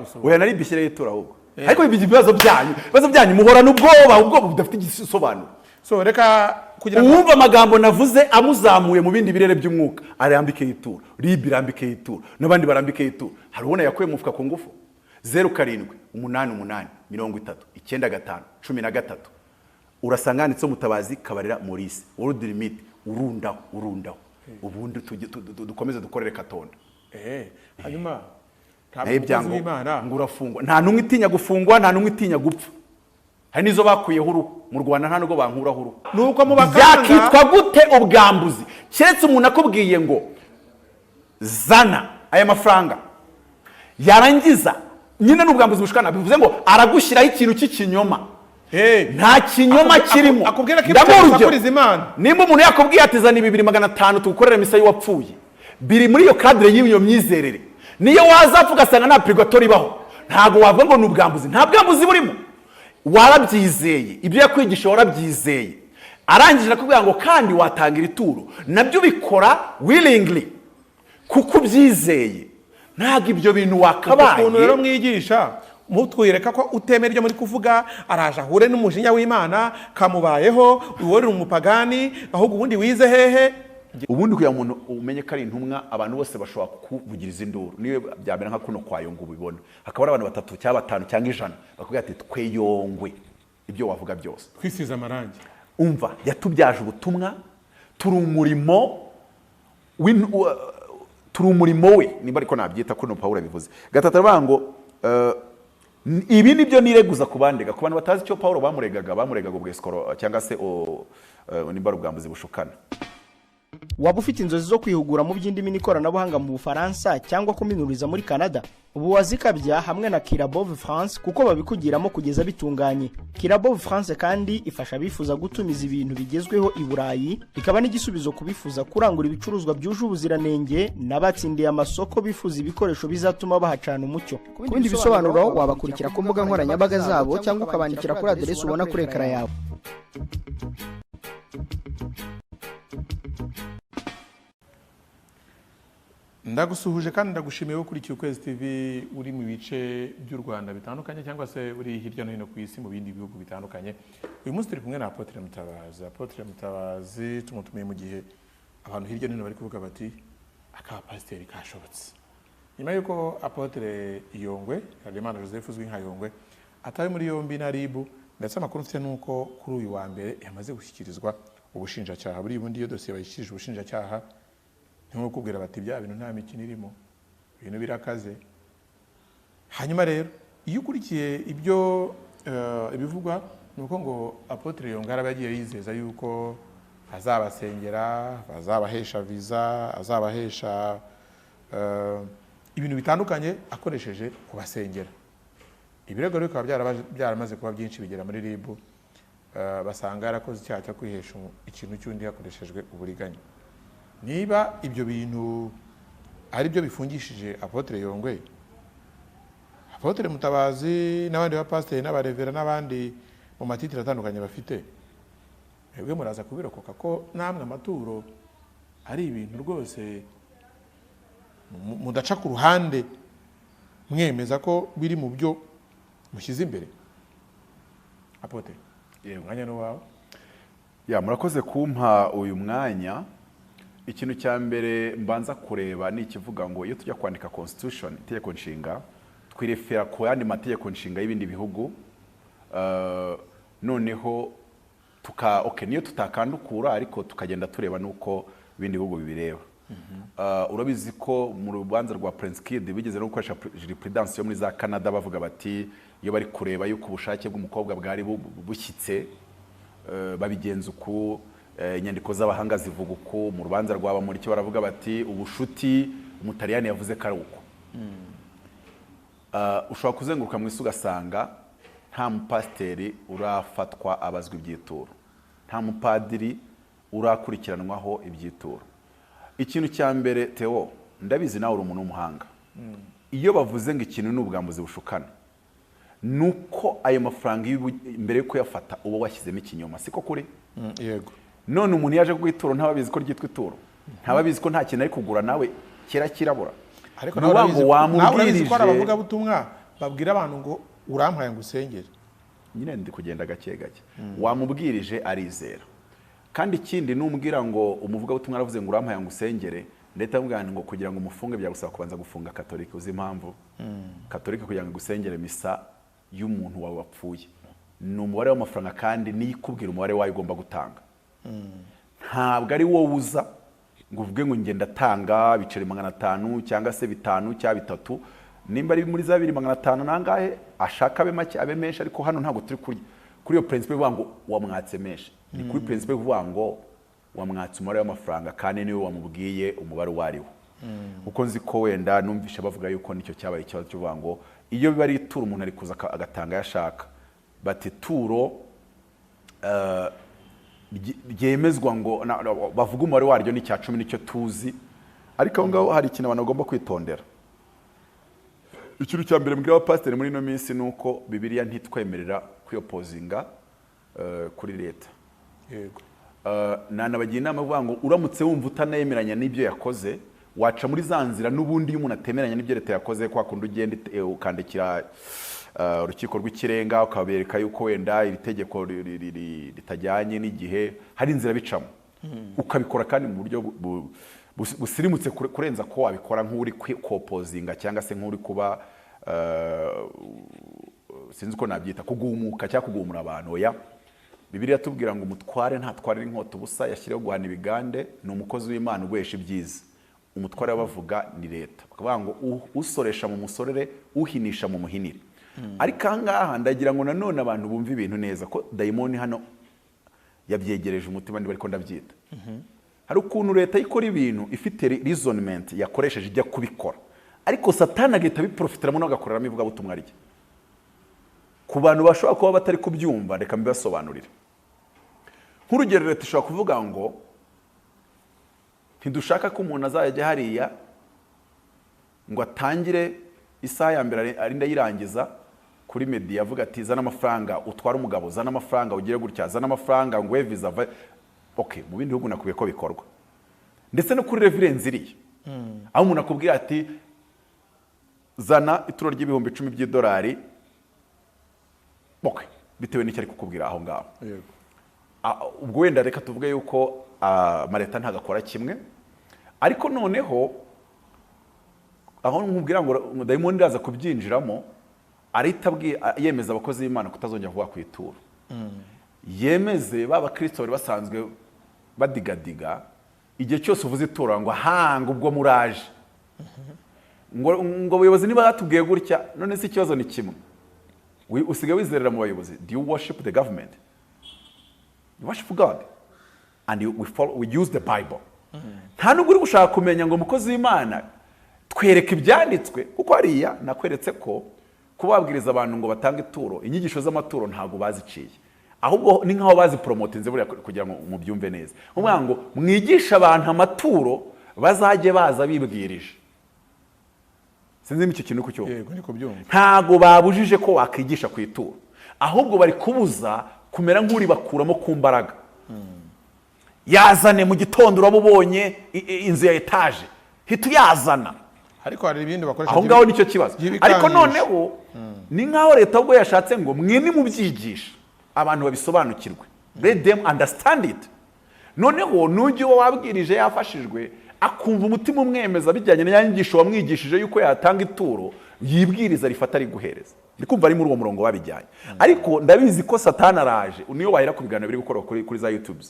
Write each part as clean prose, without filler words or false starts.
wabisobanura oya nari bishyire yitura ahubwo ariko ibibazo byanyu muhorana ubwo budafite igisobanuro so reka kugira ngo uwumva amagambo navuze amuzamuye mu bindi birere by'umwuka arambike yitura ribirambike yitura nabandi barambike yitura hari ubona yakuye mufuka ku ngufu 0788309513 urasanganitse Mutabazi Kabarira Maurice world limit urundaho ubundi dukomeze dukorere katonda hanyuma ntabwo Imana ngurafungwa nta numwe itinya gufungwa nta numwe itinya gupfa hari nizo bakuye huru mu Rwanda nta nugo bankura huru nuko mu bakanga yakitwa gute ubwambuzi cyetse umuntu akubwiye ngo zana aya mafaranga yarangiza nyine n'ubwambuzi bushukana bivuze ngo aragushyiraho ikintu cy'ikinyoma nta kinyoma kirimo akubwira ko ibyo Imana nimba umuntu yakubwiye ati zana 2500 tugukorera misa y'uwapfuye biri muri iyo cadre y'iyo myizerere niyo wazapfa ugasanga nta purgatori baho ntago wavuga ngo n'ubwambuzi nta bwambuzi burimo warabyizeye ibyo yakwigisha warabyizeye arangije nakubwira ngo kandi watangira ituro nabyo bikora willingly kuko byizeye ntago ibyo bintu wakabaye ukuntu rero mwigisha mutwireka ko utemera ibyo muri kuvuga araje ahure n'umujinya w'Imana kamubayeho uworera umupagani ahubwo ubundi wize hehe ubundi kuya umuntu umenye ko ari intumwa abantu bose bashobora kuvugiriza induru niwe byabera nka kuno kwayongo ubibona hakaba ari abantu 3 cyangwa 5 cyangwa 100 bakubwira ati tweyongwe ibyo wavuga byose kwisiza amarangi umva yatubyaje ubutumwa turi umurimo we nimba ariko nabyita kuno Paulo bivuze gatatu bango ibi nibyo nireguza kubandega ku bantu batazi cyo Paulo bamuregaga ubweskoro cyangwa se nimba ubwambuzi bushukana waba ufite inzozi zo kwihugura mu by'indimi n'ikoranabuhanga mu Bufaransa cyangwa kuminuriza muri Canada ubu wazikabya hamwe na Kirabove France kuko babikugiramo kugeza bitunganye. Kirabove France kandi ifasha abifuza gutumiza ibintu bigezweho i Burayi ikaba n'igisubizo kubifuza kurangura ibicuruzwa byuje ubuziranenge n'abatsindiye amasoko bifuza ibikoresho bizatuma bahacana umucyo. Ku bindi bisobanuro wabakurikira ku mbuga nkoranyambaga zabo cyangwa ukabandikira kuri adresse ubona kuri ekara yawe. Ndagusuhuje kandi ndagushimiye ukurikiye Ukwezi TV uri mu bice by'u Rwanda bitandukanye cyangwa se uri hirya no hino ku isi mu bindi bihugu bitandukanye. Uyu munsi turi kumwe na Apotre Mutabazi. Apotre Mutabazi tumutumiye mu gihe abantu hirya no hino bari kuvuga bati aka pasiteri kashobotse. Nyuma yuko Apotre Yongwe, Harimana Joseph uzwi nka Yongwe, atawe muri yombi na RIB ndetse amakuru mfite nuko kuri uyu wa mbere yamaze gushyikirizwa ubushinjacyaha. Buri bundi iyo dosiye bayishyirije ubushinjacyaha nko kubwira bati bya bintu nta mikino irimo ibintu birakaze. Hanyuma rero iyo ukurikiye ibyo ibivugwa nuko ngo Apotre Yongara bagiye yizeza yuko azabasengera, azabahesha visa, azabahesha ibintu bitandukanye akoresheje kubasengera. Ibirego rero bikaba byaramaze kuba byinshi bigera muri RIB basanga yarakoze icyaha cyo kwihesha ikintu cy'undi hakoreshejwe uburiganya. Niba ibyo bintu ari byo bifungishije Apotre Yongwe, Apotre Mutabazi n'abandi ba pasiteri n'abarevera n'abandi mu matitire atandukanye bafite, mwebwe muraza kubirokoka ko namwe amaturo ari ibintu rwose mudaca ku ruhande mwemeza ko biri mu byo mushyize imbere. Apotre, umwanya ni wawe. Murakoze kumpa uyu mwanya. Ikintu cya mbere mbanza kureba ni ikivuga ngo iyo tujya kwandika constitution itegeko nshinga twirefera ku yandi mategeko nshinga y'ibindi bihugu noneho niyo tutakandukura ariko tukagenda tureba nuko ibindi bihugu bibireba. Urabizi ko mu rubanza rwa Prince Kid bigeze no gukoresha jurisprudence yo muri za Canada bavuga bati iyo bari kureba yuko ubushake bw'umukobwa bwari bushyitse babigenza uko inyandiko z'abahanga zivuga uko mu rubanza rwaba muri cyo baravuga bati ubushuti umutaliyani yavuze ko ari uko. Ushobora kuzenguruka mu isi ugasanga nta mupasiteri urafatwa abazwa ibyituro, nta mupadiri urakurikiranwaho ibyituro. Ikintu cya mbere Theo, ndabizi nawe uri umuntu w'umuhanga, iyo bavuze ngo ikintu ni ubwambuzi bushukana nuko ayo mafaranga imbere yo kuyafata uba washyizemo ikinyoma, siko kuri? Yego. None umuntu yaje kugituro ntababizi ko ryitwa ituro, ntababizi ko nta kintu ari kugura nawe kirabura. Ariko nawe wamubwirije ko arabavuga butumwa babwira abantu ngo urampaye ngo usengere nyine ndi kugenda gake gake wamubwirije arizera kandi ikindi numbwira ngo umuvuga butumwa aravuze ngo urampaye ngo usengere ndetse amubwira ngo kugira ngo umufunge byagusaba kubanza gufunga katolika uzi impamvu katolika kugira ngo gusengere misa y'umuntu wawe wapfuye ni umubare w'amafaranga kandi niyikubwira umubare wayo ugomba gutanga ntabwo ari wowe uza ngo uvuge ngo ngenda tanga biceri 500 cyangwa se 5 cyangwa 3 nimba ari muri za 2,500 nangahe ashaka abe make abe menshi ariko hano ntabwo turi kuri iyo principe bivuga ngo wamwatse menshi ni kuri principe bivuga ngo wamwatse umubare w'amafaranga kandi niwe wamubwiye umubare wariwo uko nzi ko wenda numvisha bavuga yuko nicyo cyabaye ikibazo cyo ngo iyo biba ari ituro umuntu ari kuza agatanga yashaka bati turo ryemezwa ngo bavuga umubare waryo ni 10 nicyo tuzi ariko aho ngaho hari ikintu abantu bagomba kwitondera ikintu cya mbere mbwira abapasiteri muri ino minsi nuko Bibiliya ntitwemerera kwiyopozinga kuri leta yego nanabagira inama bavuga ngo uramutse wumva utanemeranya n'ibyo yakoze waca muri za nzira n'ubundi iyo umuntu atemeranya n'ibyo leta yakoze kwa kundi ugenda ukandikira urukiko rw'ikirenga ukabereka yuko wenda iri tegeko ritajyanye n'igihe hari inzira bicamo ukabikora kandi mu buryo busirimutse kurenza ko wabikora nk'uri kopozinga cyangwa se nk'uri kuba sinzi uko nabyita kugumuka cyangwa kugumura abantu oya Bibiliya tubwira ngo umutware ntatware inkota ubusa yashyireho guhana ibigande ni umukozi w'Imana ugwesha ibyiza umutware bavuga ni leta bakavuga ngo usoresha mu musorere uhinisha mu muhinire ariko ahangaha ndagira ngo nanone abantu bumva ibintu neza ko dayimoni hano yabyegereje umutima niba ariko ndabyita hari ukuntu leta ikora ibintu ifite reasonment yakoresheje ijya kubikora ariko satani agahita biprofitiramo n'agakoreramo ivugabutumwa rye ku bantu bashobora kuba batari kubyumva reka mbibasobanurire nk'urugero leta ishobora kuvuga ngo ntidushaka ko umuntu azajya hariya ngo atangire isaha ya mbere arinda yirangiza kuri media avuga ati zana amafaranga utwara umugabo zana amafaranga ugire gutya zana amafaranga ngo visa okay mu bindi bihugu nakubiye ko bikorwa ndetse no kuri reference iriya aho umuntu akubwira ati zana ituro ry'ibihumbi 10 by'idolari okay bitewe n'icyo ari kukubwira aho ngaho yego ubwo wenda reka tuvuge yuko amaleta ntagakora kimwe ariko noneho aho nkubwira ngo dayimoni ndaza kubyinjiramo aritabwiye yemeza abakozi b'Imana kutazongera kuvuga ku ituro yemeze baba Kristo bari basanzwe badigadiga igihe cyose uvuze ituro ngo hanga ubwo muraje ngo abayobozi niba batubwiye gutya none si ikibazo ni kimwe usigaye wizerera mu bayobozi do you worship the government you worship God and we use the Bible nta nubwo uri gushaka kumenya ngo umukozi w'Imana twereke ibyanditswe kuko hariya nakweretse ko kubabwiriza abantu ngo batange ituro inyigisho z'amaturo ntago baziciye ahubwo ni nkaho bazi promotinze buriya kugira ngo mubyumve neza umwana ngo mwigisha abantu amaturo bazajye baza bibwirije sinzi icyo kintu ku cyo yego niko byumva ntago babujije ko wakwigisha ku ituro ahubwo bari kubuza kumera nk'uri bakuramo ku mbaraga yazane mu gitondo urabubonye inzu ya etaje hita yazana ariko hari ibindi bakoresha aho ngaho nicyo kibazo ariko noneho ni nkaho leta ubwo yashatse ngo mwini mubyigisha abantu babisobanukirwe let them understand it noneho nujye wabwirije yafashijwe akumva umutima umwemeza bijyanye n'inyigisho wamwigishije yuko yatanga ituro yibwiriza rifata riguhereza ndikumva ari muri uwo murongo wabijyanye ariko ndabizi ko satani araje niyo wahera ku biganiro biri gukora kuri za YouTube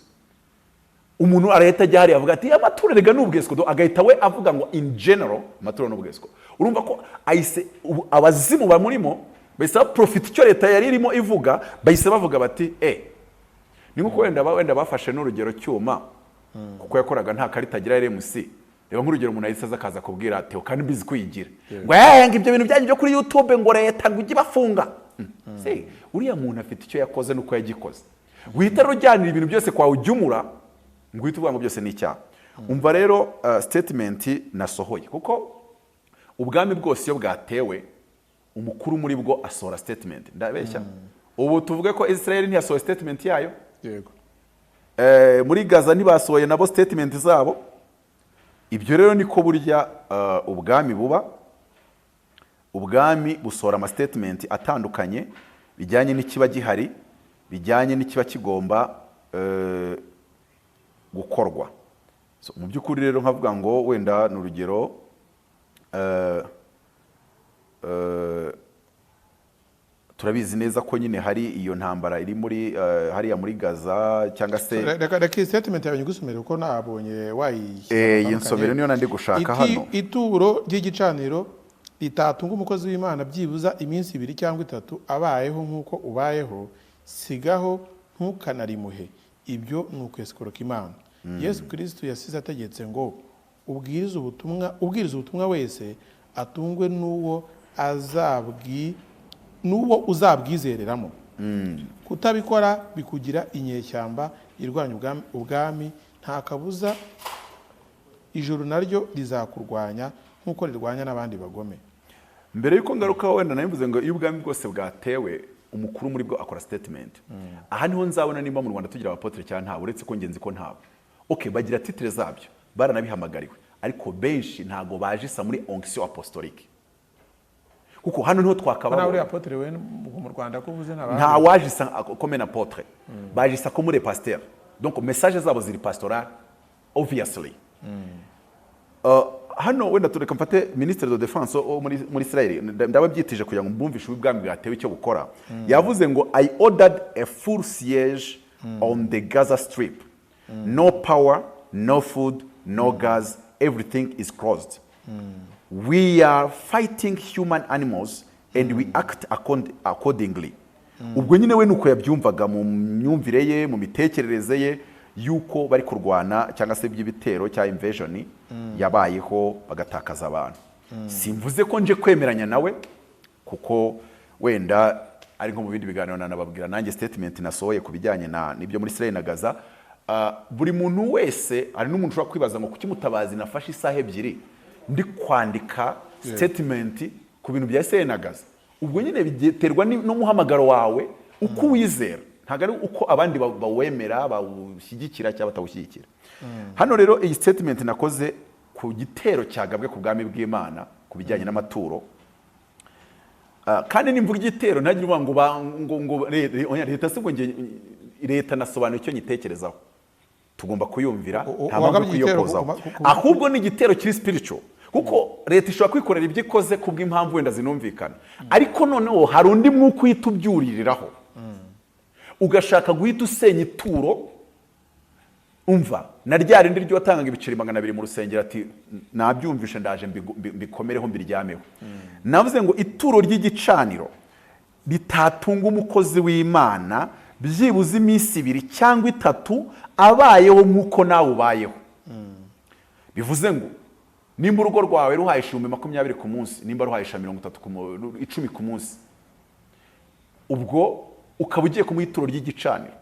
umuntu arahita ajya hariya avuga ati amaturo rega n'ubwesiko agahita we avuga ngo in general amaturo n'ubwesiko urumva ko ayise abazimu bamurimo bahise profit icyo leta yari irimo ivuga bahise bavuga bati ni nko wenda bafashe n'urugero cyuma kuko yakoraga nta karita agira RMC reba nk'urugero umuntu ahise akaza kubwira Theo kandi bizi kuyigira ngo ibyo bintu byanyu byo kuri YouTube ngo leta ngo ujye bafunga uriya muntu afite icyo yakoze nuko yagikoze guhita rujyanira ibintu byose kwa ujyumura ngo uhite uvuga ngo byose ni icyaha umva rero statement nasohoye kuko ubwami bwose iyo bwatewe umukuru muri bwo asohora statement ndabeshya ubu tuvuge ko Israel ntiyasohoye statement yayo yego muri Gaza ntibasohoye nabo statement zabo ibyo rero niko burya ubwami buba ubwami busohora amastatement atandukanye bijyanye n'ikiba gihari, bijyanye n'ikiba kigomba gukorwa. So, mu by'ukuri rero nkavuga ngo wenda n'urugero turabizi neza ko nyine hari iyo ntambara iri muri hariya muri Gaza cyangwa se reka statement yawe nyigusomere uko nabonye wayishyira yinsomere niyo nandi gushaka hano. Ituro ry'igicaniro ritatunga umukozi w'Imana byibuza iminsi 2 cyangwa 3 abayeho nk'uko ubayeho, sigaho ntukanarimuhe. Ibyo ni ukwesikuruka Imana. Yesu Kristo yasize ategetse ngo ubwiriza ubutumwa wese atungwe n'uwo uzabwizereramo. Kutabikora bikugira inyeshyamba irwanya ubwami, nta kabuza ijuru naryo rizakurwanya nk'uko rirwanya n'abandi bagome. Mbere yuko ngaruka wenda nabivuze ngo iyo ubwami bwose bwatewe umukuru muri bwo akora statement. Aha niho nzabona nimba mu Rwanda tugira abapotre cyane nta uretse ko ngenzi ko ntabo. Okay, bagira titre zabyo baranabihamagariwe, ariko benshi ntago bajisa muri onction apostolique. Kuko hano niho twakaba uri apotre we mu Rwanda ko uvuze n'abandi nta wajisa comme apotre, bajisa ko muri pasteur. Donc message zabo ziri pastoral obviously. Hano wenda tureka mfate ministre de défense muri Israel ndababyitije kugira ngo mbumvishe ubwami bwatewe icyo gukora. Yavuze ngo I ordered a full siege on the Gaza Strip. No power, no food, no gas, everything is closed. We are fighting human animals and we act accordingly. Ubwo nyine we nuko yabyumvaga mu myumvire ye, mu mitekerereze ye yuko bari kurwana cyangwa se by'ibitero cya invasion yabayeho bagatakaza abantu. Simvuze ko nje kwemeranya nawe kuko wenda ari nko mu bindi biganiro nanababwira nanjye statement nasohoye ku bijyanye n'ibyo muri Israel na Gaza. Buri muntu wese ari n'umuntu ushobora kwibaza ngo kuki Mutabazi nafashe isaha ebyiri ndi kwandika statement ku bintu bya Israel na Gaza. Ubwo nyine biterwa n'umuhamagaro wawe uko wizera, ntago ari uko abandi bawemera bawushyigikira cyangwa batawushyigikira. Hano rero iyi statement nakoze ku gitero cyagabwe ku bwami bw'Imana ku bijyanye n'amaturo. Kandi nimvuga igitero ntagira ngo leta se ngo leta nasobanura icyo nyitekerezaho. Tugomba kuyumvira nta mpamvu kuyokozaho, ahubwo ni igitero kiri spiritual. Kuko leta ishobora kwikorera ibyo ikoze ku bw'impamvu wenda zinumvikana, ariko noneho hari undi mwuka uhita ubyuririraho ugashaka guhita usenya ituro. Umva na rya rindi ryo watangaga ibiceri 200 mu rusengero ati nabyumvishe ndaje mbikomereho mbiryameho. Navuze ngo ituro ry'igicaniro ritatunga umukozi w'Imana byibuze iminsi 2 cyangwa 3 abayeho nk'uko nawe ubayeho. Bivuze ngo nimba urugo rwawe ruhaye 20 ku munsi, nimba ruhaye 30 ku munsi, ubwo ukaba ugiye kumuha ituro ry'igicaniro.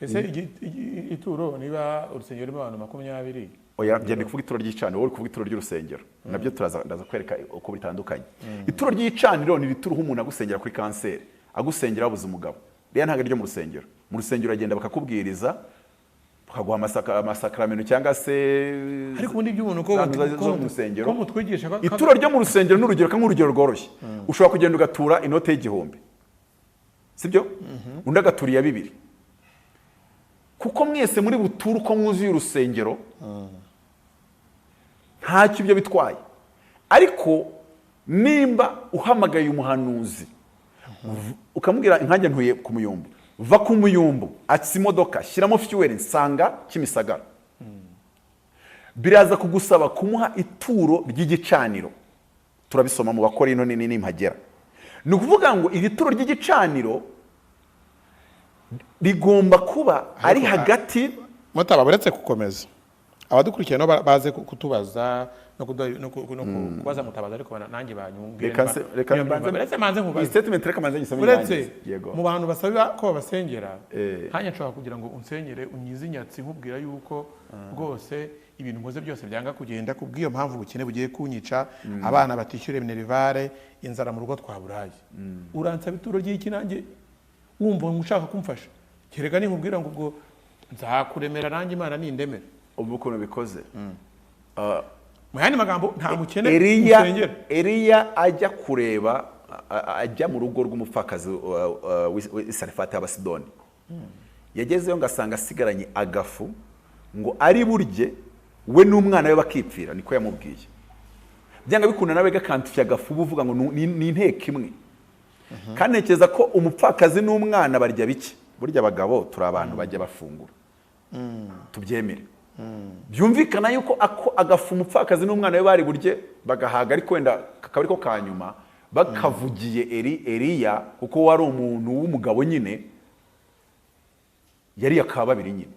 Ese ituro niba urusengero rw'abantu 20? Oya, ngende kuvuga ituro ry'igicaniro, wowe kuvuga ituro ry'urusengero. Nabyo ndaza kwereka uko bitandukanye. Ituro ry'igicaniro ni rituro umuntu agusengera kuri kanseri, agusengera abuze umugabo. Rero ntago ryo mu rusengero. Mu rusengero agenda bakakubwiriza bakaguha amasakramentu cyangwa se ariko ubundi by'umuntu ko mu rusengero mutwigisha ituro ryo mu rusengero n'urugero nk'urugero rworoshye. Ushobora kugenda ugatura inote y'1,000, sibyo? Undi agaturiye 2. Kuko mwese muri buturu ko mwuzuye urusengero ntacyo ibyo bitwaye. Ariko nimba uhamagaye umuhanuzi ukamubwira inkange ntuye ku Muyumbu, va ku Muyumbu atsi imodoka shyiramo fuel nsanga Kimisagara, biraza kugusaba kumuha ituro ry'igicaniro. Turabisoma mu Bakorino n'impagera. Ni ukuvuga ngo iri turo ry'igicaniro rigomba kuba ari hagati. Mutababaretse gukomeza abadukurikiye no baze kutubaza no kubaza Mutabazi, ariko nanjye banyumvire. Reka manze nkubaze statement, reka manze nyisome nanjye. Yego, mu bantu basaba ko basengera hanya nshobora kugira ngo unsenyere unyizinyatsi nkubwira yuko rwose ibintu muze byose byanga kugenda kubwiyo mpamvu ubukene bugiye kunyica, abana batishyure minerivare, inzara mu rugo twaburaye. Uransaba ituro ry'iki nanjye wumva ushaka kumfasha? Kerega ni nkubwira ngo ubwo nzakuremera nanjye Imana nindemera. Ubu ukuntu bikoze mu yandi magambo nta mukene Eliya ajya kureba ajya mu rugo rw'umupfakazi w'Isarefati y'Abasidoni. Yagezeyo ngasanga asigaranye agafu ngo ari burye we n'umwana we bakipfira, niko yamubwiye. Byanga bikunda nawe gakantifya agafu buvuga ngo ni inteko imwe. Kandi ntekereza ko umupfakazi n'umwana barya bike. Burya abagabo turi abantu bajya bafungura. Tubyemere. Byumvikana yuko agafu umupfakazi n'umwana we bari burye bagahaga, ariko wenda kakaba ariko kanyuma bakavugiye Eliya kuko wari umuntu w'umugabo nyine, yari akaba babiri nyine.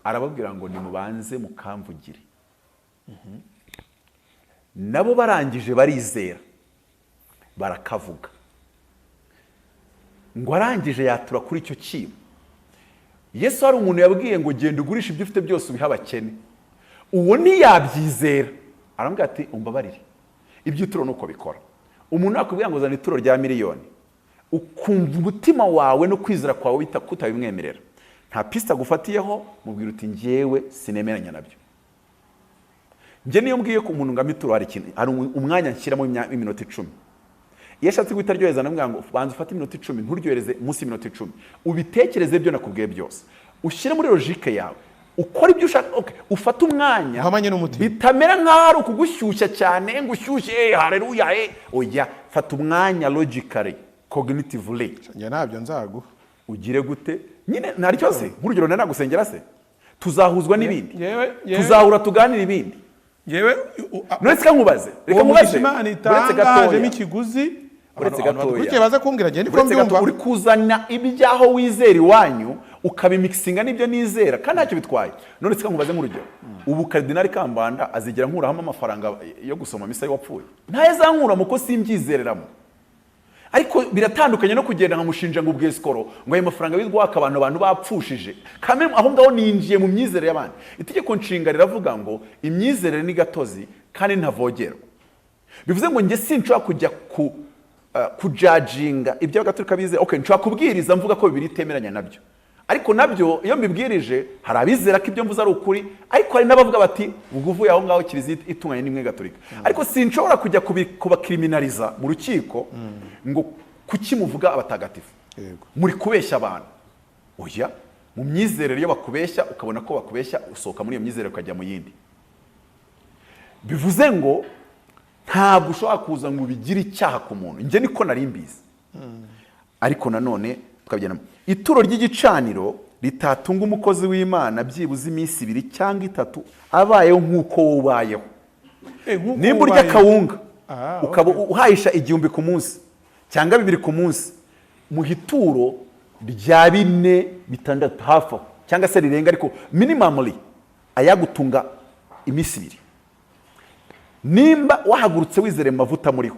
Arababwira ngo nimubanze mukamvugire. Nabo barangije barizera barakavuga. Ngo arangije yatura kuri icyo kibo. Yesu hari umuntu yabwiye ngo genda ugurisha ibyo ufite byose ubiha abakene. Uwo ntiyabyizera. Arambwira ati umbabarire. Iby'ituro nuko bikora. Umuntu akubwira ngo zana ituro rya miliyoni, ukumva umutima wawe no kwizera kwawe bitakubimwemerera, nta pista gufatiyeho, mubwira uti ngewe sinemeranya nabyo. Nge niyo mbwiye ko umuntu ngama ituro hari umwanya nshyiramo iminota 10. Iyo ashatse guhita aryohereza namubwira ngo banza ufate iminota 10, nturyohereze munsi y'iminota 10. Ubitekereze byo nakubwiye byose. Ushyire muri logique yawe. Ukora ibyo ushaka, okay, ufata umwanya bitamera nk'aho ari ukugushyushya cyane ngo ushyushye haleluya oya, fata umwanya logically, cognitively. Nge nabyo nzaguha. Ugire gute? Nyine ntari cyose. Nk'urugero nari nagusengera se. Tuzahuzwa n'ibindi. Tuzahura tuganira ibindi. Yewe none nkubaze, reka mubaze. Uretse gatoya ikiguzi, uretse gatoya. Kuki baza kumbwira nge ndiko mbyumva. Uri kuzana ibyaho wizera iwanyu ukabimixinga n'ibyo nizera kandi ntacyo bitwaye. None nkubaze nk'urugero. Ubu Cardinal Kambanda azigira nkurahamo amafaranga yo gusoma misa y'uwapfuye. Ntayezankura muko simbyizereramo. Ariko biratandukanye no kugenda nkamushinja ngo ubweskoro ngo ayo mafaranga bizwaka abantu bapfushije. Kame aho ngaho ninjiye mu myizere y'abandi. Itegeko nshinga riravuga ngo imyizere ni gatozi kandi ntavogero. Bivuze ngo nge sinshobora kujya kujudginga ibyo abagatolika bize. Okay, nshobora kubwiriza mvuga ko bibiri temeranya nabyo. Ariko nabyo iyo mbibwirije hari abizera ko ibyo mvuze ari ukuri, ariko hari n'abavuga bati uguvuye aho ngaho kiliziya itunganye n'imwe gatolika. Ariko sinshobora kujya kubakriminaliza mu rukiko ngo kuki muvuga abatagatifu. Muri kubeshya abantu. Oya, mu myizerere iyo bakubeshya ukabona ko bakubeshya, usohoka muri iyo myizerere ukajya mu yindi. Bivuze ngo ntabwo ushobora kuza ngo ubigire icyaha ku muntu. Nge niko nari mbizi. Ariko nanone tukabyana ituro ry'igicaniro ritatunga umukozi w'Imana byibuze iminsi 2 cyangwa 3 abayeho nk'uko wubayeho. Nimba urya kawunga ukaba uhayisha 1000 ku munsi cyangwa 2 ku munsi, mu hituro rya 4 6 hafa cyangwa se rirenga, ariko minimally ayagutunga iminsi 2. Nimba wahagurutse wizere mavuta muriho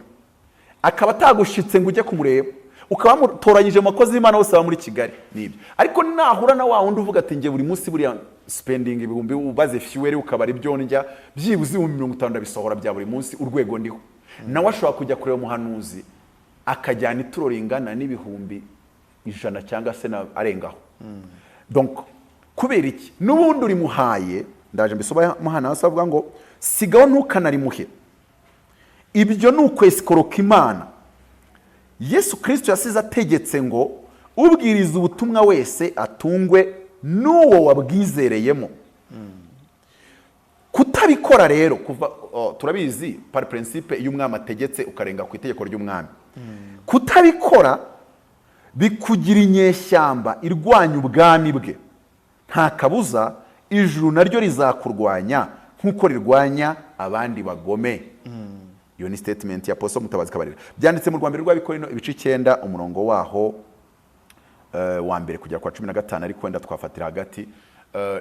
akaba atagushitse ngo ujye kumureba, ukaba mutoranyije amakozi y'Imana bose muri Kigali nibyo. Ariko nahura na wa wundi uvuga ati nge buri munsi buri spending ibihumbi ubaze fuel ukabara ibyo ndya byibuze 50 ndabisohora bya buri munsi urwego ndiho, nawe ashobora kujya kureba umuhanuzi akajyana ituro ringana n'ibihumbi 100 cyangwa se arengaho. Donc kubera iki n'ubundi uri muhaye, ndaje mbisoba muhana asavuga ngo sigaho ntukanarimuhe. Ibyo nukweskoroka Imana. Yesu Kristo yasize ategetse ngo ubwiriza ubutumwa wese atungwe n'uwo wabwizereyemo. Kutabikora rero kuva turabizi par principe iyo umwami ategetse ukarenga ku itegeko ry'umwami. Kutabikora bikugira inyeshyamba irwanya ubwami bwe. Nta kabuza ijuru naryo rizakurwanya nk'uko rirwanya abandi bagome. Iyo ni statement ya Apotre Mutabazi kabarira. Byanditse mu Rwanda rw'Abikorino ibice 9 umurongo waho wa mbere kujya kwa 15, ariko wenda twafatira hagati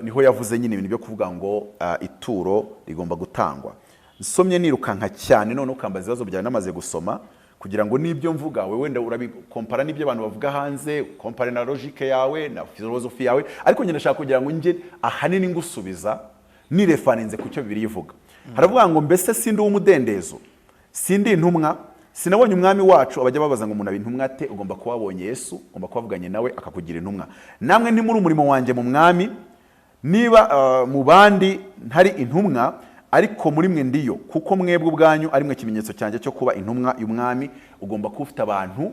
niho yavuze nyine ibintu byo kuvuga ngo ituro rigomba gutangwa. Nsomye nirukanka cyane none ukambaza ibibazo byawe namaze gusoma kugira ngo nibyo mvuga we wenda urabikompara n'ibyo abantu bavuga hanze, compare na logique yawe na philosophy yawe, ariko nyine nashaka kugira ngo nge ahanini ngusubiza ni reference ku cyo Bibiliya ivuga. Haravuga ngo mbese sindi umudendezo, sindi intumwa, sinabonye umwami wacu. Abajya babaza ngo umuntu abintumwa ate, ugomba kuba wabonye Yesu, ugomba kubavuganye nawe akakugira intumwa. Namwe nti muri umurimo wanjye mu mwami, niba mu bandi ntari intumwa, ariko muri mwe ndiyo kuko mwebwe ubwanyu ari mwe kimenyetso cyanjye cyo kuba intumwa y'umwami ugomba kuba ufite abantu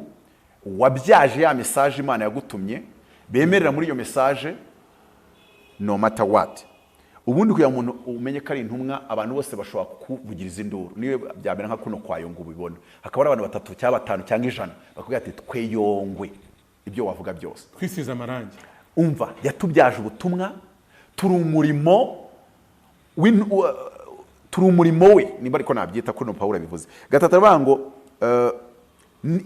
wabyaje ya message Imana yagutumye bemerera muri iyo message no matter what. Ubundi kugira umuntu umenye ko ari intumwa abantu bose bashobora kuvugiriza induru niwe byamera nka kuno kwayonga ubibona hakaba ari abantu 3 cyangwa 5 cyangwa 100 bakubwira ati tweyongwe ibyo wavuga byose twisize amarangi umva yatubyaje ubutumwa turi umurimo we nimba ariko nabyita kuno Paulo bivuze gatatu bango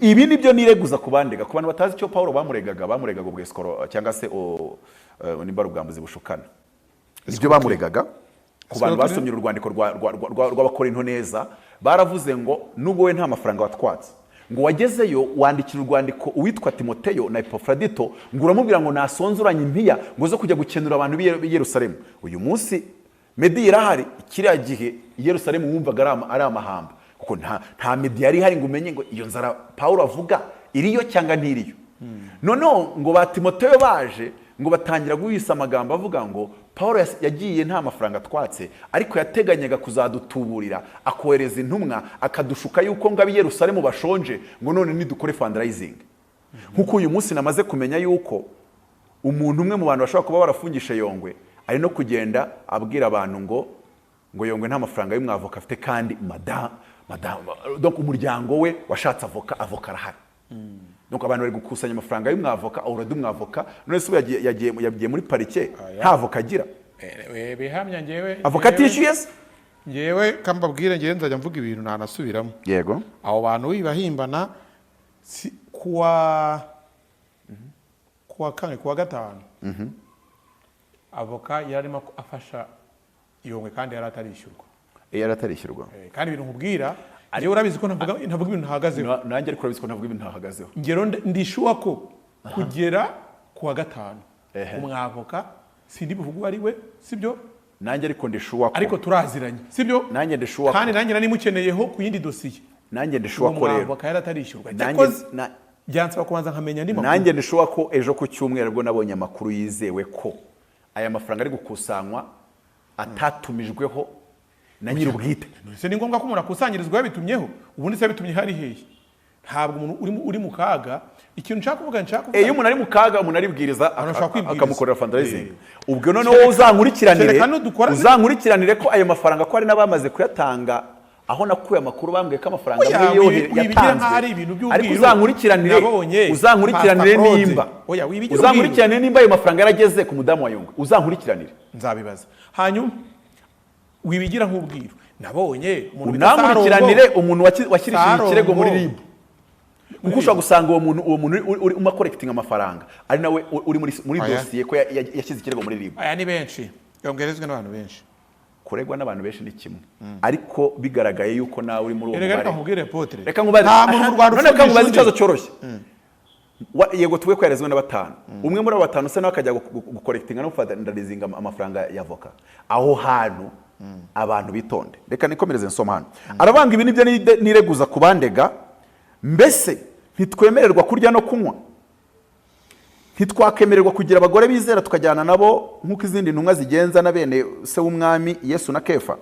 ibi nibyo nireguza kubandega ku bantu batazi cyo Paulo bamuregaga ubweskoro cyangwa se nimba rubwambuzi bushukana ibyo bamuregaga ku bantu basomye urwandiko rw'abakorinto neza baravuze ngo nubwo we nta mafaranga watwatse ngo wagezeyo wandikira urwandiko uwitwa Timoteyo na Epafrodito ngo uramubwira ngo nasonzuranye impiya ngo zo kujya gukenura abantu b'i Yerusalemu. Uyu munsi media irahari kiriya gihe i Yerusalemu wumvaga ari amahamba kuko nta media yari hari ngo umenye ngo iyo nzara Paulo avuga iriyo cyangwa ntiriyo. Noneho ngo ba Timoteyo baje ngo batangira guhisa amagambo avuga ngo Paulo yagiye nta mafaranga twatse ariko yateganyaga kuzadutuburira akohereza intumwa akadushuka yuko ngo abi Yerusalemu bashonje ngo none nidukore fundraising. Nkuko uyu munsi namaze kumenya yuko umuntu umwe mu bantu bashobora kuba barafungishe Yongwe ari no kugenda abwira abantu ngo Yongwe nta mafaranga y'umwavoka afite kandi madam donc umuryango we washatse avoka arahari. Donc abantu bari gukusanya amafaranga y'umwavoka already umwavoka none se yagiye muri parike nta avoka agira bihamya ngewe avoka tishyuye ngewe kambabwire ngewe nzajya mvuga ibintu ntanasubiramo yego abo bantu wibahimbana kuwa kane kuwa gatanu avoka yarimo afasha Yongwe kandi yaratarishyurwa kandi ibintu nkubwira Ariyo urabizi ko ntavuga ibintu ntahagazeho. Nanjye ariko urabizi ko ntavuga ibintu ntahagazeho. Ngero ndishuwa ko kugera kuwa gatanu umwavoka sindi bivuga ari we sibyo? Nanjye ariko ndishuwa ko ariko turaziranye sibyo? Nanjye ndishuwa kandi nanjye nani mukeneyeho ku yindi dosiye. Nanjye ndishuwa ko rero umwavoka yaratarishyurwa. Cyakoze byansaba kubanza nkamenya ndi makuru. Nanjye ndishuwa ko ejo ku cyumweru bwo nabonye amakuru yizewe ko aya mafaranga ari gukusanywa atatumijweho na nyirubwite. Se ni ngombwa ko umuntu akusanyirizwa yabitumyeho ubundi se bitumye hari hehe? Ntabwo umuntu uri mu kaga ikintu nshaka kuvuga iyo umuntu ari mu kaga umuntu aribwiriza akamukorera fundraising. Ubwo noneho uzankurikiranire ko ayo mafaranga ko ari nabamaze kuyatanga aho nakuye amakuru bambwiye ko amafaranga miliyoni yatanzwe ariko uzankurikiranire nimba ayo mafaranga yarageze ku mudamu wa Yongwe uzankurikiranire nzabibaza hanyuma wibigira nk'ubwiru nabonye unamurikiranire umuntu washyirishije ikirego muri RIB kuko ushobora gusanga uwo muntu uma collecting amafaranga ari nawe uri muri dossier ko yashyize ikirego muri RIB. Aya ni benshi yongerezwe n'abantu benshi kuregwa n'abantu benshi ni kimwe ariko bigaragaye yuko nawe uri muri uwo mubare. Reka nkubwire Apotre reka nkubaze ikibazo cyoroshye yego tuwe kwerezwe na batanu umwe muri abo batanu se nawe akajya gucollectinga no fundraising amafaranga y'avoka aho hantu abantu bitonde. Reka nikomereze nsoma hano arabanga ibi nibyo nireguza kubandega mbese ntitwemererwa kurya no kunywa ntitwakemererwa kugira abagore bizera tukajyana nabo nk'uko izindi ntumwa zigenza na bene se w'umwami Yesu na Kefa.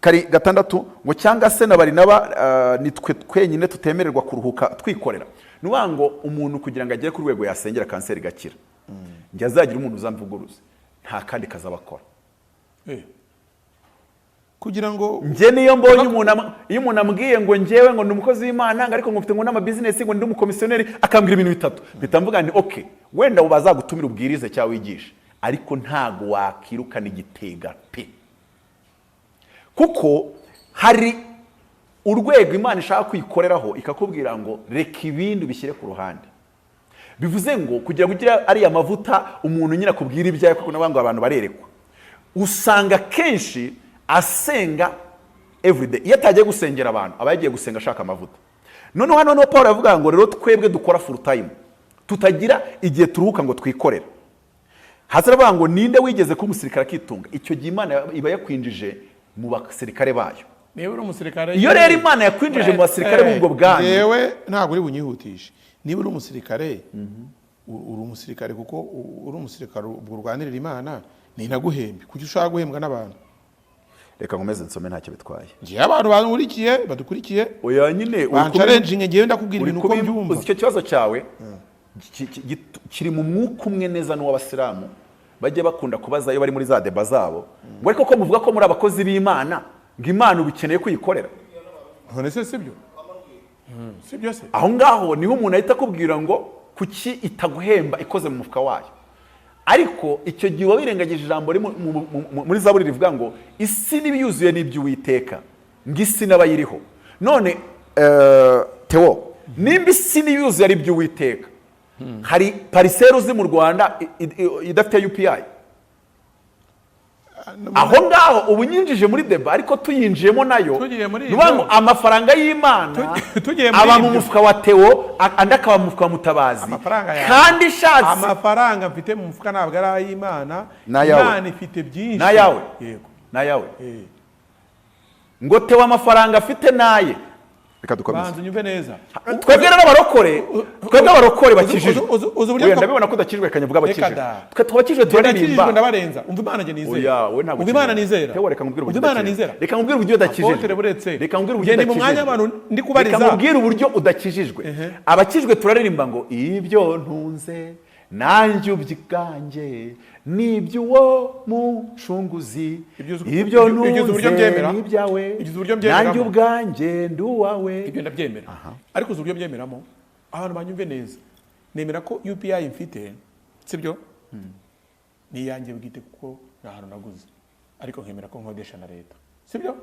Kari gatandatu ngo cyangwa se na Barinaba nitwe twenyine tutemererwa kuruhuka twikorera. Nubango umuntu kugira ngo agere ku rwego yasengera kanseri gakira njye azagira umuntu uzamvuguruze nta kandi kazabakora kugira ngo nje niyo mbonye umuntu ambwiye ngo njewe ngo ndumukozi w'Imana ariko ngo mfite ngo n'ama business ngo ndi umukomisiyoneri akambwira ibintu bitatu bitamvuga nti okay wenda ubazagutumira ubwirize cyangwa wigisha ariko ntago wakirukana igitega pe kuko hari urwego Imana ishaka kwikoreraho ikakubwira ngo reka ibindi bishyire ku ruhande. Bivuze ngo kugira kugira ari amavuta umuntu nyina kubwira ibyaye kuko nabango abantu barerekwa usanga kenshi asenga everyday iyo atagiye gusengera abantu abagiye gusenga ashaka amavuta. Noneho hano no Paul yavuga ngo rero twebwe dukora full time tutagira igihe turuhuka ngo twikorera. Hazaravuga ngo ninde wigeze ko umusirikare akitunga icyo gihe Imana iba yakwinjije mu basirikare bayo. Niba uri umusirikare iyo rero Imana yakwinjije mu basirikare b'ubwo bwami yewe ntabwo uri bunyihutisha. Niba uri umusirikare uri umusirikare kuko uri umusirikare ubwo urwanirira Imana ni naguhembe kuki ushaka guhembwa n'abantu reka nkomeze nsome ntacyo bitwaye. Ngiye abantu badukurikiye oya nyine challenge ngiye ndakubwira ibintu uko mbyumva. Uzi icyo kibazo cyawe kiri mu mwuka umwe neza n'uw'abasilamu bajye bakunda kubaza iyo bari muri za deba zabo ngo ariko ko muvuga ko muri abakozi b'Imana ngo Imana ubikeneye kuyikorera. None se sibyo? Sibyo se? Aho ngaho niho umuntu ahita akubwira ngo kuki itaguhemba ikoze mu mufuka wayo. Ariko icyo gihe wabirengagije ijambo muri Zaburi rivuga ngo isi n'ibiyuzuye n'iby'Uwiteka ngo isi n'abayiriho. None Theo, nimba isi n'ibiyuzuye ari iby'Uwiteka, hari pariseri uzi mu Rwanda idafite UPI? Aho ngaho ubu nyinjije muri deba ariko tuyinjiyemo nayo nuvuga ngo amafaranga y'Imana aba mu mufuka wa Theo andi akaba mu mufuka wa Mutabazi kandi shatse amafaranga mfite mu mufuka ntabwo ari ay'Imana. Imana ifite byinshi nayawe. Yego nayawe. Ngo Theo amafaranga afite naye. Reka dukomeze. Banza unyumve neza. Twebwe n'abarokore bakijijwe. Ndabibona ko udakijijwe kanyavuga bakijijwe. Twe twabakijijwe turaririmba. Ndabarenza. Umva Imana nge nizera. Oya, we ntabwo. Umva Imana nizera. Theo reka nkubwire uburyo. Imana nizera. Reka nkubwire uburyo udakijijwe. Apotre buretse. Reka nkubwire uburyo udakijijwe. Mu mwanya abantu ndi kubariza. Reka nkubwire uburyo udakijijwe. Abakijijwe turaririmba ngo ibyo ntunze nanjye ubyigange n'iby'uwo mucunguzi ibyo ntunze n'ibyawe nanjye ubwanjye nduwawe. Ibyo ndabyemera. Ariko uzi uburyo byemeramo abantu banyumve neza. Nemera ko UPI mfite sibyo ni yanjye bwite kuko nta hantu naguze, ariko nkemera ko nkodesha na leta sibyo.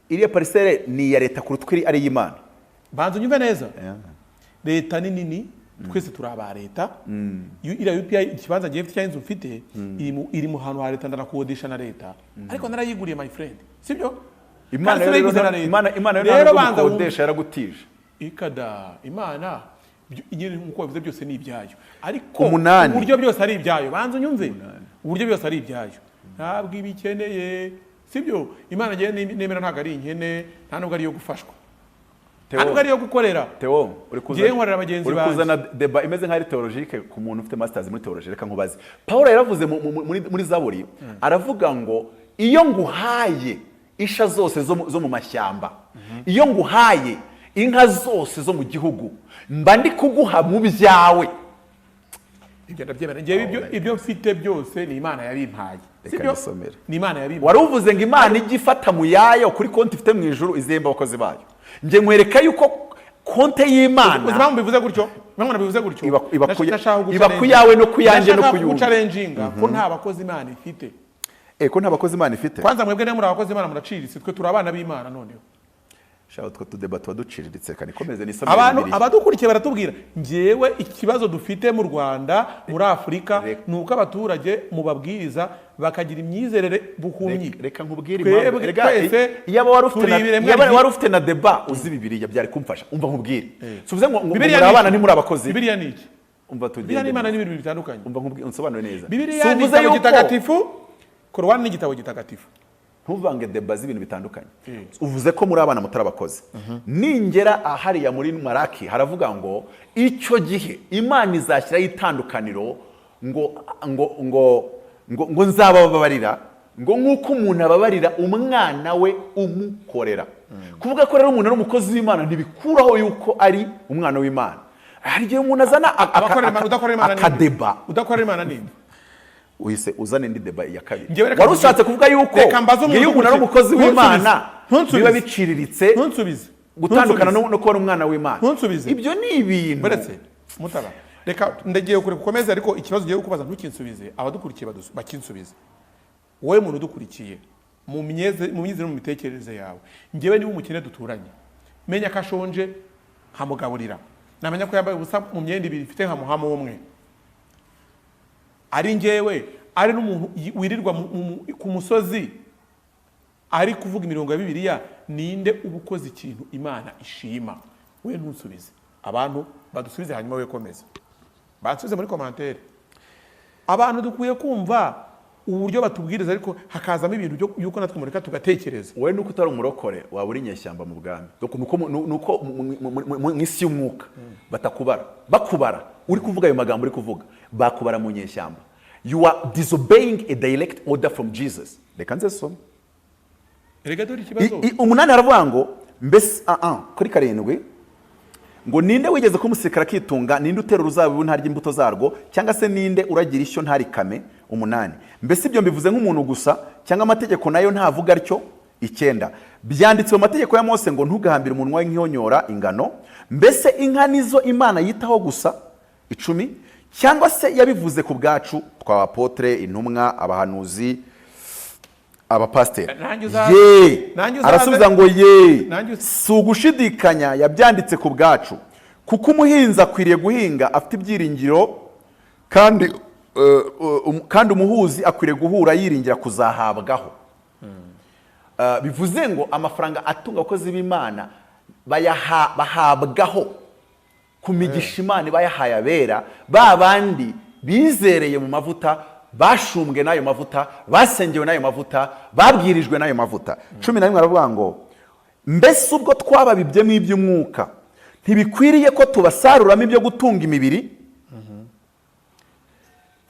Iriya parisere ni ya leta kuruta ari y'Imana. Banza unyumve neza. Leta ni nini, twese turi aba leta. Iriya UPI ikibanza ngiye mfite cyangwa inzu mfite iri mu hantu ha leta ndanakodesha na leta, ariko narayiguriye my friend sibyo. Imana rero banza ukodesha yaragutije ikada. Imana nyine nkuko bivuze byose ni ibyayo, ariko uburyo byose ari ibyayo. Banza unyumve, uburyo byose ari ibyayo ntabwo ibikeneye sibyo. Imana ngiye nemera ntabwo ari inkene, nta nubwo ari yo gufashwa, ntabwo ari yo gukorera. Theo ngiye nkorera abagenzi banjye. Uri kuzana deba imeze nk'ari theologique ku muntu ufite masters muri theology. Reka nkubaze, Paulo yaravuze muri Zaburi aravuga ngo iyo nguhaye isha zose zo mu mashyamba, iyo nguhaye inka zose zo mu gihugu, mba ndi kuguha mu byawe. Ibyo ndabyemera. Ngiye ibyo mfite byose ni Imana yabimpaye sibyo. Ni Imana yabimpaye. Wari uvuze ngo Imana ijya ifata mu yayo kuri konti ifite mu ijuru izemba abakozi bayo. Ngiye nkwereka yuko konte y'Imana uzimamwe bivuze gutyo, bamwe nabivuze gutyo, iba kuyawe no kuyanjye no kuyumva. Challenginga ko nta bakozi Imana ifite. Ko nta bakozi Imana ifite. Kwanza mwebwe ne muri abakozi Imana muraciritse, twe turi abana b'Imana noneho. Shaho twa tudeba twaduciritse kandi komeze ni samye. Abantu abadukurikiye baratubwira ngewe ikibazo dufite mu Rwanda muri Afrika nuko abaturage mu babwiriza bakagira imyizerere buhumyi. Reka nkubwire impamvu. Yaba wari ufite na deba uzi Bibiliya byari kumfasha. Umva nkubwire. Subize ngo muri abana ni muri abakozi. Bibiliya ni iki? Umva tugende. Bibiliya ni Imana n'ibintu bitandukanye. Umva nkubwire unsobanure neza. Bibiliya ni igitabo gitagatifu, Korowani ni igitabo gitagatifu. Ntuvange deba z'ibintu bitandukanye. Uvuze ko muri abana mutari abakozi. Ningera ahariya muri Maraki haravuga ngo icyo gihe Imana izashyiraho itandukaniro ngo nzababarira ngo nk'uko umuntu ababarira umwana we umukorera. Kuvuga ko rero umuntu ari umukozi w'Imana ntibikuraho yuko ari umwana w'Imana. Hari igihe umuntu azana akadeba. Udakorera Imana ninde? Uhise uzane indi deba ya kabiri. Wari ushatse kuvuga yuko iyo umuntu ari umukozi w'Imana biba biciriritse gutandukana no kuba umwana w'Imana. Ibyo ni ibintu. Baretse Mutaba. Reka ndagiye kure gukomeza, ariko ikibazo giye kubaza ntukinsubize, abadukurikiye bakinsubize. Wowe muntu udukurikiye mu myizero mu mitekerereze yawe, ngewe niba umukene duturanye, menya ko ashonje nkamugaburira, namenya ko yambaye ubusa mu myenda ibiri ifite nka muhamo umwe, ari ngewe ari n'umuntu wirirwa ku musozi ari kuvuga imirongo ya Bibiliya, ninde ubukoze ikintu Imana ishima? We ntusubize, abantu badusubize hanyuma we komeza. Bansubize muri commentaire. Abantu dukwiye kumva uburyo batubwiriza, ariko hakazamo ibintu yuko natwe mureka tugatekereza. Wowe nuko utari umurokore waba uri nyeshyamba mu bwami. Nuko mu isi y'umwuka bakubara uri kuvuga ayo magambo uri kuvuga, bakubara mu nyeshyamba. You are disobeying a direct order from Jesus. Reka nze some. erega dore ikibazo umunani aravuga ngo mbese kuri karindwi ngo ninde wigeze ko umusirikare akitunga, ninde utera uruzabibu ntarya imbuto zarwo, cyangwa se ninde uragira ishyo ntarikame. Umunani, mbese ibyo mbivuze nk'umuntu gusa cyangwa amategeko nayo ntavuga atyo. Icyenda, byanditse mu mategeko ya Mose ngo ntugahambire umunwa we nk'ihonyora ingano. Mbese inka nizo Imana yitaho gusa. Icumi, cyangwa se yabivuze ku bwacu twa apotre, intumwa, abahanuzi, abapasiteri. Arasubiza ngo si ugushidikanya yabyanditse ku bwacu, kuko umuhinzi akwiriye guhinga afite ibyiringiro, kandi umuhuzi akwiriye guhura yiringira kuzahabwaho. Bivuze ngo amafaranga atunga abakozi b'Imana bahabwaho ku migisha Imana bayahaye abera, ba bandi bizereye mu mavuta, bashumbwe n'ayo mavuta, basengewe n'ayo mavuta, babwirijwe n'ayo mavuta. 11 aravuga ngo mbese ubwo twababibyemo iby'umwuka ntibikwiriye ko tubasaruramo ibyo gutunga imibiri.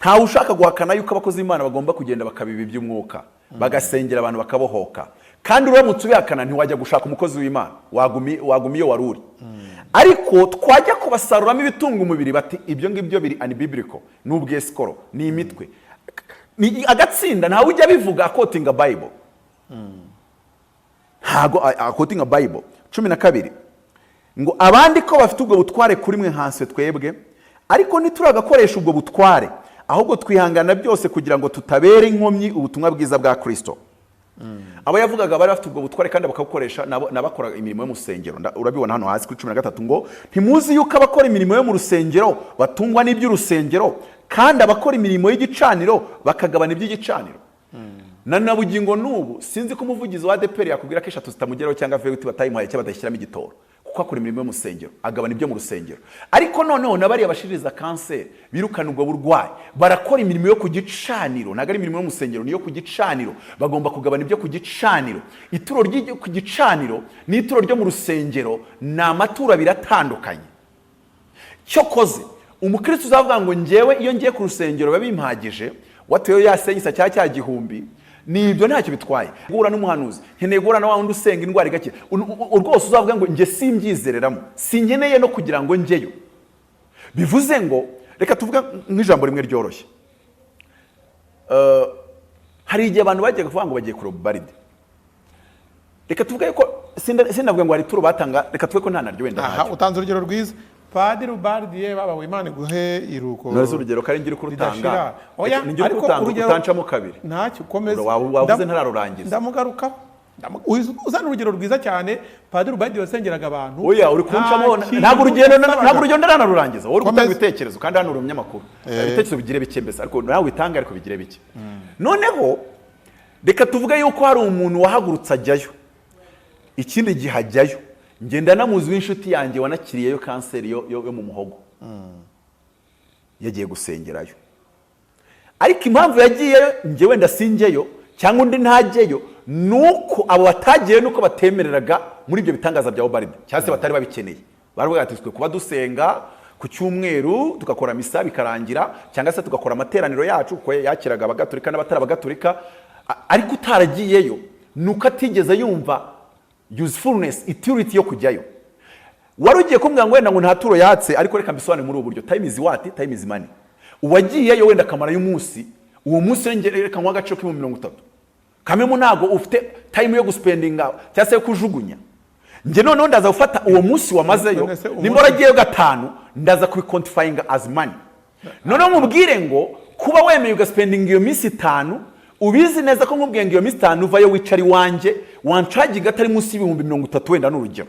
Ntawe ushaka guhakana yuko abakozi b'Imana bagomba kugenda bakabiba iby'umwuka, bagasengera abantu bakabohoka. Kandi uramutse ubihakana ntiwajya gushaka umukozi w'Imana, wagumiye wari uri. Ariko twajya kubasaruramo ibitunga umubiri, bati ibyo ngibyo biri unbiblical, n'ubwesikoro, ni imitwe, ni agatsinda. Ntawe ujya bivuga quoting a Bible, ntago quoting a Bible. 12 ngo abandi ko bafite ubwo butware kuri mwe nkanswe twebwe, ariko ntituragakoresha ubwo butware, ahubwo twihangana byose kugira ngo tutabere inkomyi ubutumwa bwiza bwa Kristo. Abo yavugaga bari bafite ubwo butware kandi bakabukoresha n'abakora imirimo yo mu rusengero. Urabibona hano hasi kuri 13 ngo ntimuzi yuko abakora imirimo yo mu rusengero batungwa n'iby'urusengero, kandi abakora imirimo y'igicaniro bakagabana iby'igicaniro. Na bugingo n'ubu sinzi ko umuvugizi wa ADPR yakubwira ko eshatu zitamugeraho cyangwa VUT batayimuhaye cyangwa badashyiramo igitoro, kuko akora imirimo yo mu rusengero, agabana ibyo mu rusengero. Ariko noneho nabari abashiririza kanseri birukana ubwo burwayi barakora imirimo yo ku gicaniro, ntago ari imirimo yo mu rusengero, niyo ku gicaniro. Bagomba kugabana ibyo ku gicaniro. Ituro ry'ibyo ku gicaniro n'ituro ryo mu rusengero ni amaturo biratandukanye. Cyokoze umukristo uzavuga ngo njyewe iyo ngiye ku rusengero babimpagije wateyo yasenyisa cya gihumbi, nibyo ntacyo bitwaye. Guhura n'umuhanuzi, nkeneye guhura na wa wundi usenga indwara igakira, rwose uzavuga ngo njye simbyizereramo, sinkeneye no kugira ngo njyeyo. Bivuze ngo reka tuvuga nk'ijambo rimwe ryoroshye. Hari igihe abantu bagiye kuvuga ngo bagiye kuroba baride. Reka tuvuge ko sinavuga ngo hari turo batanga, reka tuvuge ko nta naryo wenda ntacyo. Utanze urugero rwiza. Padiri Ubardiye baba Imana guhe iruko. None urugero kari ngira kurutanga. Oya, ariko urugero utancamo kabiri. Ntacyo komeza. Wavuze ntararurangiza. Ndamugaruka. Uzana urugero rwiza cyane. Padiri Ubardiye wasengeraga abantu. Oya, uri kuncamo ntabwo urugendo ndaranarurangiza. Wowe gutanga ibitekerezo kandi hano uri umunyamakuru. Ibitekerezo bigire bike mbese, ariko nawe witanga ariko bigire bike. Noneho reka tuvuge yuko hari umuntu wahagurutse ajyayo, ikindi gihe ajyayo. Ngenda namuzi w'inshuti yanjye wanakiriyeyo kanseri yo mu muhogo, yagiye gusengerayo. Ariko impamvu yagiyeyo njye wenda singeyo cyangwa undi ntajyeyo, nuko abo batagiye nuko batemereraga muri ibyo bitangaza bya Obaride, cyangwa se batari babikeneye. Baravuga ati twe kuba dusenga ku cyumweru tugakora misa bikarangira, cyangwa se tugakora amateraniro yacu kuko yakiraga abagatolika n'abatarabagatolika, ariko utaragiyeyo nuko atigeze yumva usefulness, utility yo kujyayo. Wari ugiye kumbwira ngo wenda ngo nta turo yatse, ariko reka mbisobanure muri ubu buryo. Time is what? Time is money. Uwagiyeyo wenda kamara y'umunsi, uwo munsi reka nkwa agaciro k'ibihumbi 30. Kamemo ntago ufite time yo guspendinga cyangwa se yo kujugunya. Nge noneho ndaza gufata uwo munsi wamazeyo, nimba waragiyeyo 5 ndaza kubiquantifyinga as money. Noneho mubwire ngo kuba wemeye ugaspendinga iyo minsi 5, ubizi neza ko nkubwiye ngo iyo minsi 5 uvayo wicari wanje wancaginga atari munsi y'ibihumbi 30 wenda n'urugero.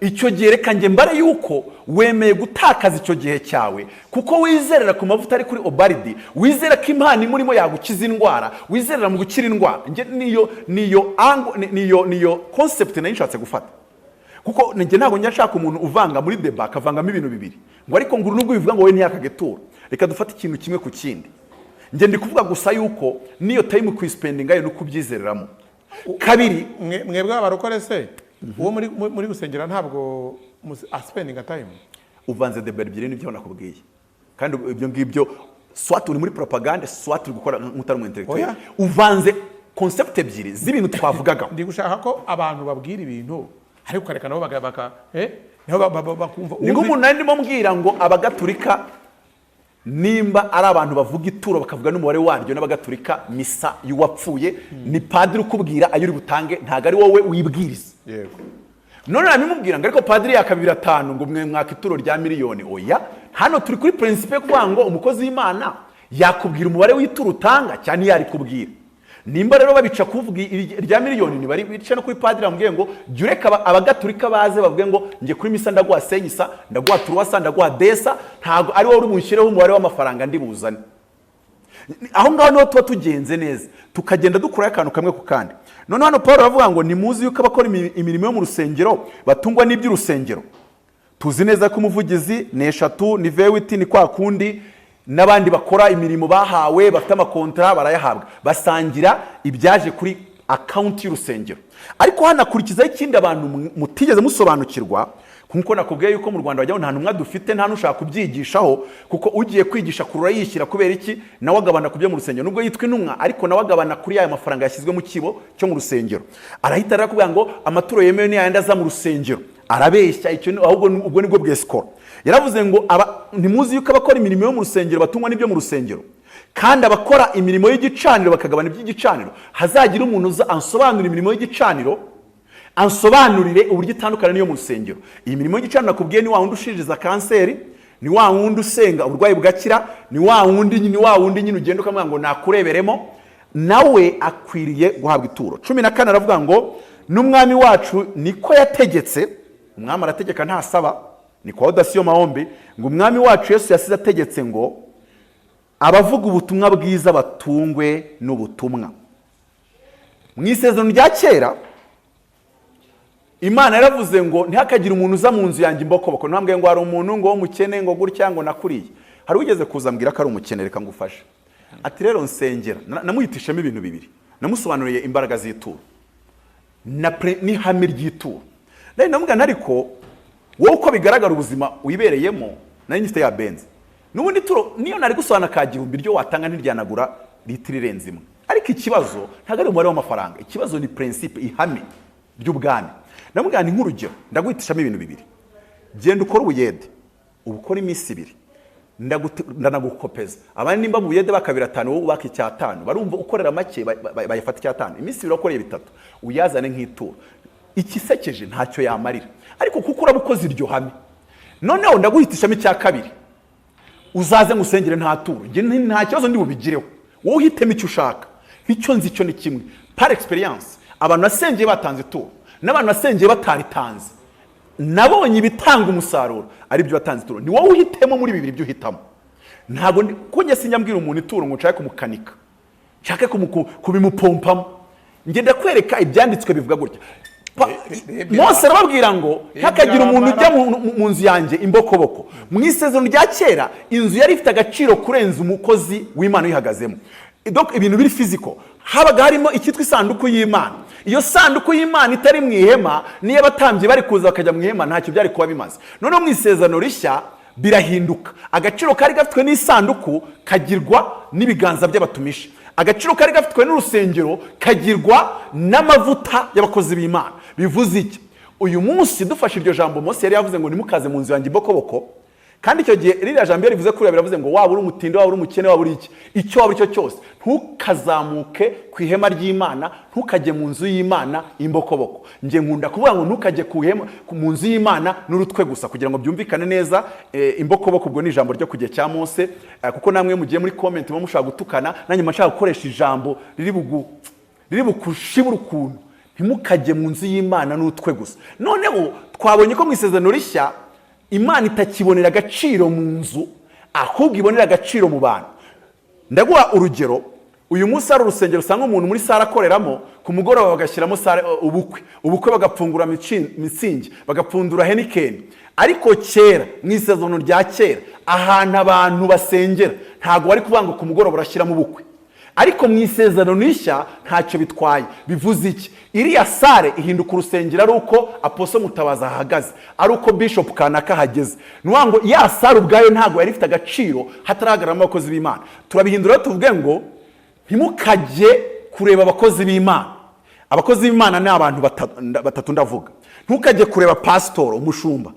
Icyo gihe reka nge mbare yuko wemeye gutakaza icyo gihe cyawe, kuko wizerera ku mavuta ari kuri Obaridi, wizera ko Imana imurimo yagukiza indwara, wizerera mu gukira indwara. Nge niyo concept nayo nshatse gufata, kuko nge ntago nyashaka umuntu uvanga muri debate akavangamo ibintu bibiri ngo ariko nguru nubwo bivuga ngo we ntiyakagetura. Reka dufate ikintu kimwe ku kindi. Nge ndi kuvuga gusa yuko niyo time kwispendinga yo nukubyizereramo. Kabiri, mwebwe abarokore se uwo muri gusengera ntabwo spending time. Uvanze de berbire n'ibyo nakubwiye, kandi ibyo ngibyo swat uri muri propaganda, swat uri gukora nk'utari mu intellectual. Uvanze concept ebyiri z'ibintu twavugaga. ndi gushaka ko abantu babwira ibintu ariko kareka nabo nabo bakumva Ni nk'umuntu nari ndimo mbwira ngo abagatulika nimba ari abantu bavuga ituro bakavuga n'umubare waryo, n'abagatulika misa y'uwapfuye ni padiri ukubwira ayo uri butange, ntago ari wowe wibwiriza. yego none namimubwira ngo ariko padiri yakabira 5 ngo mwe mwaka ituro rya miliyoni. Oya, hano turi kuri principe yo kuvuga ngo umukozi w'Imana yakubwira umubare w'ituro utanga cyane yari kubwira. Nimba rero babica kuvuga rya miliyoni ni bari bica no kuri padiri amubwiye ngo jureka abagatulika baze bavuge ngo ngiye kuri misa ndaguha senyisa, ndaguha turuwasa, ndaguha desa, ntago ari wowe uri bunshireho umubare w'amafaranga ndi buzane. Aho ngaho niho tuba tugenze neza, tukagenda dukura akantu kamwe ku kandi. None hano Paul aravuga ngo nimuzi yuko abakora imirimo yo mu rusengero batungwa n'iby'urusengero. Tuzi neza ko umuvugizi ni 3 ni vewiti ni kwa kundi n'abandi bakora imirimo bahawe bafite amakontra barayahabwa, basangira ibyaje kuri account y'urusengero. Ariko hanakurikizaho ikindi abantu mutigeze musobanukirwa, kuko nakubwiye yuko mu Rwanda bajyaho nta numwe dufite, nta nushaka kubyigishaho, kuko ugiye kwigisha kurura yishyira kubera iki nawe agabana kubyo mu rusengero, nubwo yitwa intumwa ariko nawe agabana kuri aya mafaranga yashyizwe mu kibo cyo mu rusengero. Arahita arakubwira ngo amaturo yemewe ni yandi aza mu rusengero, arabeshya icyo ahubwo ubwo nibwo bwescor. Yaravuze ngo ntimuzi yuko abakora imirimo yo mu rusengero batungwa n'ibyo mu rusengero, kandi abakora imirimo y'igicaniro bakagabana iby'igicaniro. Hazagira umuntu uza ansobanura imirimo y'igicaniro, ansobanurire uburyo itandukana niyo mu rusengero. Iyi mirimo y'igicaniro nakubwiye ni wa wundi ushiriza kanseri, ni wa wundi usenga uburwayi bugakira, ni wa wundi nyine ugenda ukamubwira ngo nakureberemo, nawe akwiriye guhabwa ituro. 14 aravuga ngo n'umwami wacu niko yategetse, umwami arategeka ntasaba, ni kwa odasiyo mahombi, ngo umwami wacu Yesu yasize ategetse ngo abavuga ubutumwa bwiza batungwe n'ubutumwa. Mu isezerano rya kera Imana yaravuze ngo ntihakagire umuntu uza mu nzu yanjye imbokoboko. Ntambwe ngo hari umuntu ngo w'umukene ngo gutya ngo nakuriye. Hari ugeze kuza mbwira ko ari umukene, reka ngufashe. Ati rero nsengera, namuhitishamo ibintu bibiri, namusobanuriye imbaraga z'ituro ni hame ry'ituro. Nari namubwira ariko wowe uko bigaragara ubuzima wibereyemo nari nyifite ya benzi, n'ubundi turo niyo nari gusobanura ka gihumbi ryo watanga ntiryanagura litiro irenze imwe. Ariko ikibazo ntago ari umubare w'amafaranga, ikibazo ni principe, ihame ry'ubwami. Namubwira ni nk'urugero, ndaguhitishamo ibintu bibiri, genda ukora ubuyede, ubukora iminsi 2, ndanagukopeza. Abandi nimba mu buyede bakabira 5 wowe ubaka 5, barumva ukorera make bayafata 5, iminsi 2 ukoreye 3, uyazane nk'ituro. Ikisekeje ntacyo yamarira, ariko kuko urabukoze iryo hame. Noneho ndaguhitishamo icya kabiri, uzaze ngusengere nta turo, nta kibazo ndi bubigireho, wowe uhitemo icyo ushaka. Icyo nzi cyo ni kimwe, par experience, abantu nasengeye batanze turo n'abantu nasengeye bataritanze, nabonye ibitanga umusaruro ari byo batanze turo. Ni wowe uhitemo muri bibiri byo uhitamo. Ntabwo ko njye sinyambwira umuntu ituro ngo nshaka kumukanika, nshaka kubimupompamo. Nge ndakwereka ibyanditswe bivuga gutya. Mose arababwira ngo hakagira umuntu ujya mu nzu yanjye imbokoboko. Mu isezerano rya kera inzu yari ifite agaciro kurenza umukozi w'Imana uyihagazemo. Donc ibintu biri physical, habaga harimo ikitwa isanduku y'Imana. Iyo sanduku y'Imana itari mu ihema, niyo abatambyi bari kuza bakajya mu ihema ntacyo byari kuba bimaze. None mu isezerano rishya birahinduka, agaciro kari gafitwe n'isanduku kagirwa n'ibiganza by'abatumishi, agaciro kari gafitwe n'urusengero kagirwa n'amavuta y'abakozi b'Imana. Bivuze iki? Uyu munsi dufashe iryo jambo Mose yari yavuze ngo nimukaze mu nzu yanjye imbokoboko, kandi icyo gihe ririya jambo yarivuze kuri biravuze ngo waba uri umutindi, waba uri umukene, waba uri iki, icyo waba icyo cyose ntukazamuke ku ihema ry'Imana, ntukajye mu nzu y'Imana imbokoboko. Nge nkunda kuvuga ngo ntukajye ku ihema mu nzu y'Imana n'urutwe gusa, kugira ngo byumvikane neza. Imbokoboko ubwo ni ijambo ryo kugiye cya Mose, kuko namwe mugiye muri comment mu mushaka gutukana, nanjye mashaka gukoresha ijambo riri bukushibura ukuntu. Ntimukajye mu nzu y'Imana n'urutwe gusa. Noneho twabonye ko mu isezerano rishya Imana itakibonera agaciro mu nzu, ahubwo ibonera agaciro mu bantu. Ndaguha urugero, uyu munsi ari urusengero usanga umuntu muri sara akoreramo, ku mugoroba bagashyiramo ubukwe bagapfungura mitsingi, bagapfundura henikeni. Ariko kera mu isezerano rya kera ahantu abantu basengera ntago bari kuvuga ngo ku mugoroba barashyiramo ubukwe. Ariko mu isezerano rishya ntacyo bitwaye. Bivuze iki? Iriya sare ihinduka urusengero ari uko Apotre Mutabazi ahagaze, ari uko Bishop kanaka hageze. Nuwa ngo ya sare ubwayo ntago yari ifite agaciro hataragarama abakozi b'Imana. Turabihindura tuvuge ngo ntimukajye kureba abakozi b'Imana. Abakozi b'Imana ni abantu batatu ndavuga. Ntukajye kureba pastor umushumba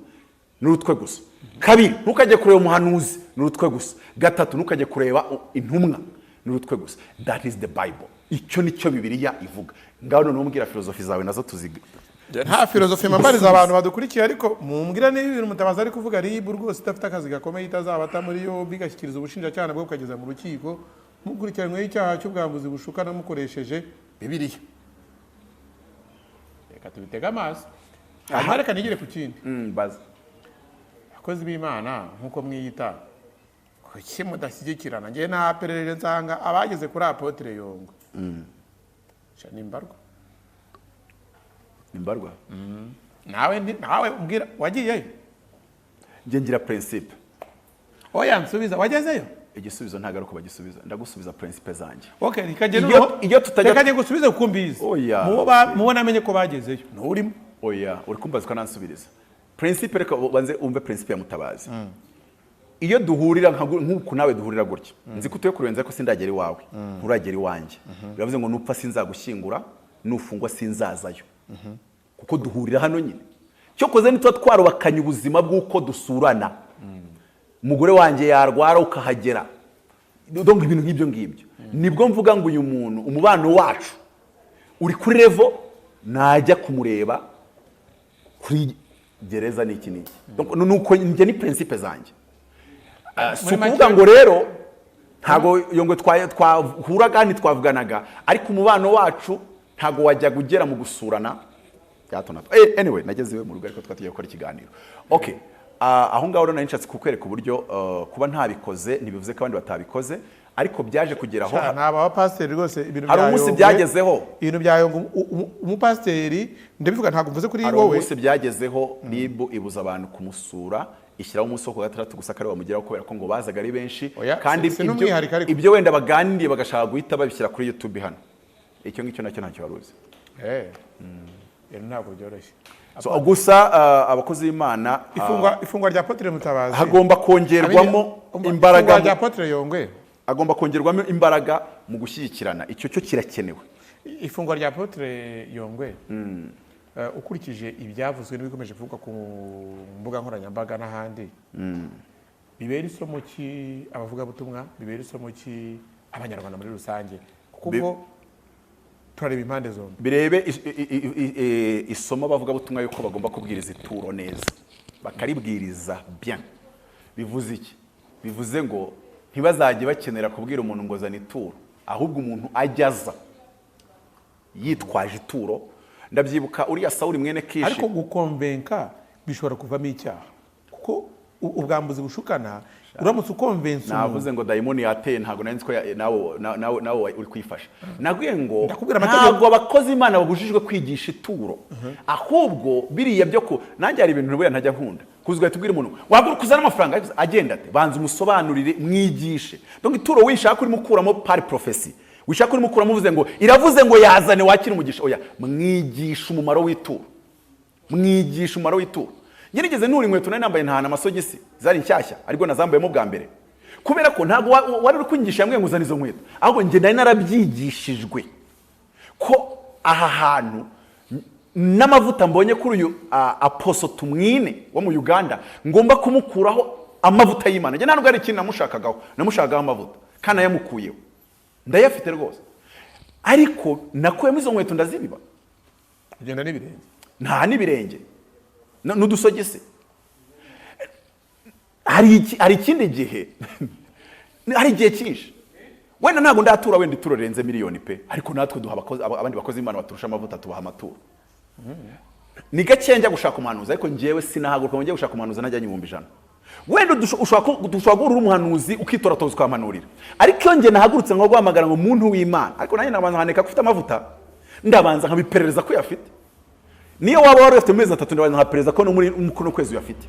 n'urutwe gusa. Kabiri, ntukajye kureba umuhanuzi n'urutwe gusa. Gatatu, ntukajye kureba intumwa n'urutwe gusa. That is the Bible. Icyo nicyo Bibiliya ivuga. Ngaho none umbwira filozofi zawe nazo tuziga. Nta filozofi mbariza abantu badukurikiye, ariko mumbwira niba ibintu Mutabazi ari kuvuga ribu rwose idafite akazi gakomeye itazabata muri yo bigashyikiriza ubushinjacyaha bwo kugeza mu rukiko mukurikiranyweho icyaha cy'ubwambuzi bushuka namukoresheje Bibiliya. Reka tubitega amaso. Aha reka nigire ku kindi. Baza. Abakozi b'Imana nkuko mwiyita kuki mudashyigikirana? Ngiye nta pererere nsanga abageze kuri Apotre Yongwe. Nimbarwa. Nimbarwa. Nawe umbwira wagiyeyo? Nge ngira principe. Oya nsubiza, wagezeyo? Igisubizo ntago ari uko bagisubiza, ndagusubiza principe zanjye. Okay, rikaje no. Iyo tutajya rikaje gusubiza uko mbizi. Oya. Mubona amenye ko bagezeyo. Nturimo. Oya, uri kumbaza ko nansubiriza. Principe reka banze umve principe ya Mutabazi. Iyo duhurira nk'uko nawe duhurira gutya. Nzi ko utuye kurenza ko sindagera iwawe. Nturagera iwanjye. Biravuze ngo nupfa sinzagushyingura, nufungwa sinzazayo. Kuko duhurira hano nyine. Cyo koze nitwa twarubakanye ubuzima bw'uko dusurana. Umugore wanjye yarwara ukahagera. Donc ibintu nk'ibyo ngibyo. Nibwo mvuga ngo uyu muntu umubano wacu uri kuri level najya kumureba kuri gereza n'iki n'iki. Donc nuko njye ni principe zanjye. Sukuvuga ngo rero ntago Yongwe twahura kandi twavuganaga, ariko umubano wacu ntago wajya gugera mu gusurana yatona. Anyway, nageze iwe mu rugo ariko twatiye gukora ikiganiro. Okay. Aho ngaho rero nanshatse kukwereka uburyo kuba ntabikoze ntibivuze ko abandi batabikoze, ariko byaje kugeraho ntaba pasiteri rwose ibintu byayo. Hari umunsi byagezeho ibintu byayo umupasiteri ndabivuga ntabwo mvuze kuri wowe. Hari umunsi byagezeho ribu ibuza abantu kumusura, ishyiraho umunsi wo ku gatandatu gusa kare bamugeraho kubera ko ngo bazaga ari benshi, kandi ibyo wenda baganiriye bagashaka guhita babishyira kuri YouTube hano. Icyo ngicyo nacyo ntacyo waruzi. Ntabwo byoroshye. So gusa abakozi b'Imana ifungwa rya Apotre Mutabazi hagomba kongerwamo imbaraga rya Apotre Yongwe, agomba kongerwamo imbaraga mu gushyigikirana. Icyo cyo kirakenewe. Ifungwa rya Apotre Yongwe ukurikije ibyavuzwe n'ibikomeje kuvugwa ku mbuga nkoranyambaga n'ahandi, bibera isomo ki abavuga butumwa, bibera isomo ki abanyarwanda muri rusange, kuko turareba impande zombi. Birebe isomo bavuga butumwa yuko bagomba kubwiriza ituro neza, bakaribwiriza bien. Bivuze iki? Bivuze ngo ntibazajye bakenera kubwira umuntu ngo zana ituro, ahubwo umuntu ajyaza yitwaje ituro. Ndabyibuka uriya Sawuli mwene Kishi. Ariko gukonvenka bishobora kuvamo icyaha, kuko ubwambuzi bushukana uramutse ukonvensa. Navuze ngo dayimoni yateye, ntago nanzi ko nawe uri kwifasha. Nagwiye ngo ntabwo abakozi Imana babujijwe kwigisha ituro, ahubwo biriya byo ko nanjye hari ibintu rubuya ntajya nkunda kuzwa tubwira umuntu waguruka uzana amafaranga agenda ate, banza umusobanurire mwigishe. Donc ituro wishaka uri mukuramo par prophecy, wishaka uri mukuramo uvuze ngo iravuze ngo yazane wakira umugisha. Oya, mwigisha umumaro w'ituro, mwigisha umumaro w'ituro. Ngerigeze nuri inkweto nari nambaye ntahana amasogisi zari nshyashya ariko nazambayemo bwa mbere, kubera ko ntago wari uri kwigisha yamwe nguzana izo nkweto, ahubwo nge nari narabyigishijwe ko aha hantu n'amavuta mbonye kuri uyu Apostle Tumwine wo mu Uganda ngomba kumukuraho amavuta y'Imana. Nge ntabwo ari ikintu namushagaho amavuta kana yamukuyeho, ndayafite rwose, ariko nakuyemo izo nkweto ndazibiba ugenda n'ibirenge, nta n'ibirenge n'udusogisi. Hari ikindi gihe hari igihe cyinshi wenda ntabwo ndatura wenda ituro renze miliyoni pe, ariko natwe duha abandi bakozi Imana baturusha amavuta tubaha amaturo. Ni gake njya gushaka umuhanuzi, ariko ngewe sinahaguruka ngo njye gushaka umuhanuzi najyanye 1,100. Wenda dushobora guhura umuhanuzi ukitora tozo kwamanurira, ariko iyo nge nahagurutse ngo guhamagara ngo umuntu w'Imana, ariko nanjye nabanza nkaneka ko ufite amavuta, ndabanza nkabiperereza ko yafite. Niyo waba wari ufite amezi 3 ndabanza nkaperereza ko no muri umukono kwezi uyafite,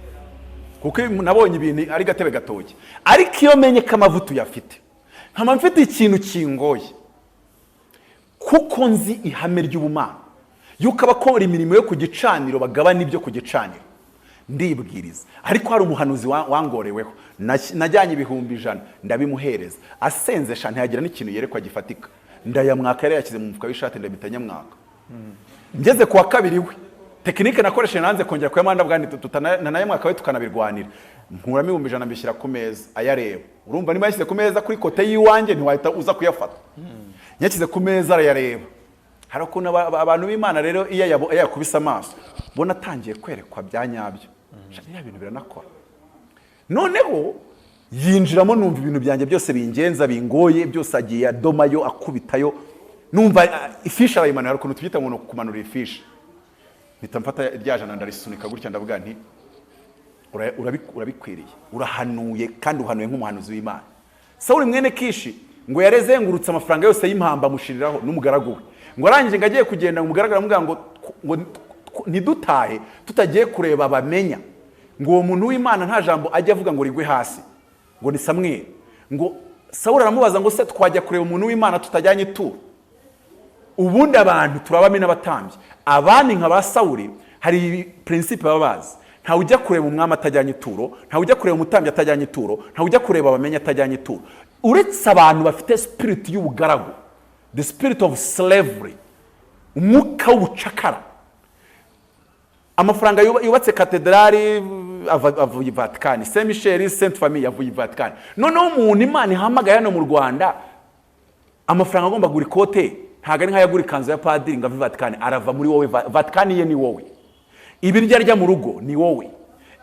kuko nabonye ibintu ari gatebe gatoki. Ariko iyo menye ko amavuta uyafite, nkama mfite ikintu kingoye, kuko nzi ihame ry'ubumana yuko abakora imirimo yo ku gicaniro bagabana ibyo ku gicaniro, ndibwiriza. Ariko hari umuhanuzi wangoreweho, najyanye 1,100 ndabimuhereza, asenze sha ntiyagira n'ikintu yerekwa gifatika. ndayamwaka yari yashyize mu mufuka w'ishati ndabita nyamwaka. Ngeze kuwa kabiri we tekinike nakoresheje nanze kongera kuyamanda bwandi tutanayamwaka we tukanabirwanira. Nkuramo 100 mbishyira ku meza ayareba. Urumva niba yashyize ku meza kuri kote yiwanjye ntiwahita uza kuyafata. Yashyize ku meza arayareba. Hari ukuntu abantu b'Imana rero iyo yakubise amaso bona atangiye kwerekwa byanyabyo. Shaka ibintu biranakora. Noneho yinjiramo numva ibintu byanjye byose bingenza bingoye byose agiye adomayo akubitayo numva ifishi arayimana hari ukuntu tubita ngo kumanura ifishi. Mpita mfata ryajana ndarisunika gutya ndavuga nti urabikwiriye urahanuye kandi uhanuye nk'umuhanuzi w'Imana. Sawuli mwene Kishi ngo yarezengurutse amafaranga yose y'impamba mushiriraho n'umugaragu we. Ngo arangije ngagiye kugenda ngo umugaragara amubwira ngo ntidutahe tutagiye kureba bamenya ngo uwo muntu w'Imana nta jambo ajya avuga ngo rigwe hasi ngo ni Samweli. Ngo Sawuli aramubaza ngo se twajya kureba umuntu w'Imana tutajyanye ituro. Ubundi abantu turabame n'abatambyi abandi nka ba Sawuli hari principe babazi nta ujya kureba umwami atajyanye ituro, nta ujya kureba umutambyi atajyanye ituro, nta ujya kureba abamenya atajyanye ituro. Uretse abantu bafite spirit y'ubugaragu, the spirit of slavery, umwuka w'ubucakara. Amafaranga yubatse katedrali avuye Vatican, Saint Michel Sainte Famille avuye Vatican. Noneho umuntu Imana ihamagaye hano mu Rwanda amafaranga agomba gura ikote ntago ari nk'ayagura ikanzu ya padiri ngo ave Vatican, arava muri wowe. Vatican ye ni wowe, ibirya rya mu rugo ni wowe.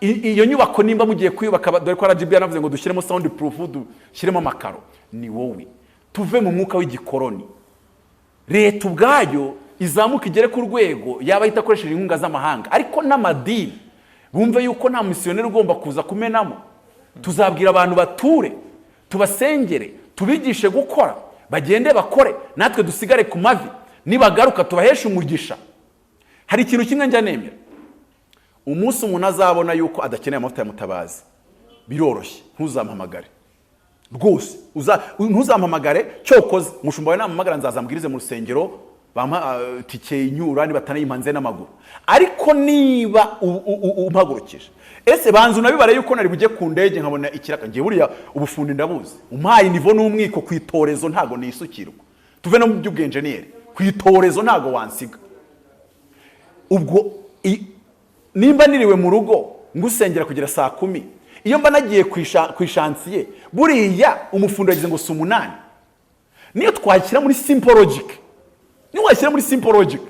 Iyo nyubako nimba mugiye kuyubaka dore ko RGB yanavuze ngo dushyiremo sound proof dushyiremo amakaro ni wowe. Tuve mu mwuka w'igikoroni. Leta ubwayo izamuka igere ku rwego yaba itakoresheje inkunga z'amahanga ariko n'amadini bumve yuko nta misiyoneri ugomba kuza kumenamo. Tuzabwira abantu bature, tubasengere, tubigishe gukora, bagende bakore, natwe dusigare ku mavi, nibagaruka tubaheshe umugisha. Hari ikintu kimwe njya nemera, umunsi umuntu azabona yuko adakeneye amavuta ya Mutabazi biroroshye, ntuzampamagare rwose, ntuzampamagare. Cyokoze mushumba we nampamagara nzazambwirize mu rusengero bampa tike inyura niba atanayimanze n'amaguru. Ariko niba umpagurukije ese banzu nabibara yuko nari bujye ku ndege nkabona ikiraka ngiye buriya ubufundi ndabuzi, umpaye nivo n'umwiko kwitorezo ntago nisukirwa. Tuve no mu by'ubwenjeniyeri kwitorezo ntago wansiga. Ubwo nimba niriwe mu rugo ngusengera kugira saa 10, iyo mba nagiye kwishansiye buriya umufundi yagize ngo si 8. Niyo twakira muri simple logic, niyo washyira muri simple logic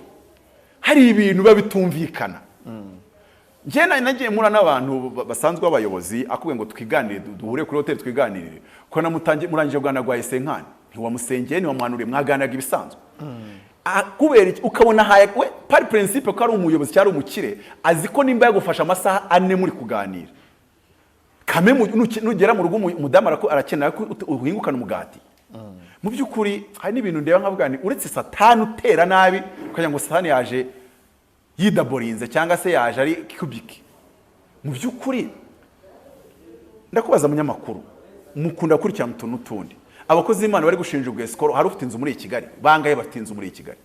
hari ibintu biba bitumvikana. Njye nagiye mura n'abantu basanzwe abayobozi akubwiye ngo twiganire duhure kuri hotel twiganirire ko namutangiye murangije Bwana gwa Senkani ntiwamusengeye ntiwamwanuriye mwaganaga ibisanzwe. Kubera ukabona haye we par principe ko ari umuyobozi cyari umukire azi ko nimba yagufasha amasaha 4 muri kuganira kame nugera mu rugo umudamu arakenera ko uhingukana umugati. Mu byukuri hari n'ibintu ndeba nkavuga ni uretse Satani utera nabi kugira ngo Satani yaje yidaborinze cyangwa se yaje ari kubiki. Mu byukuri ndakubaza munyamakuru mukunda kurikirana utuntu tundi abakozi b'Imana bari gushinja ubwescoro hari ufite inzu muri Kigali, bangahe bafite inzu muri Kigali?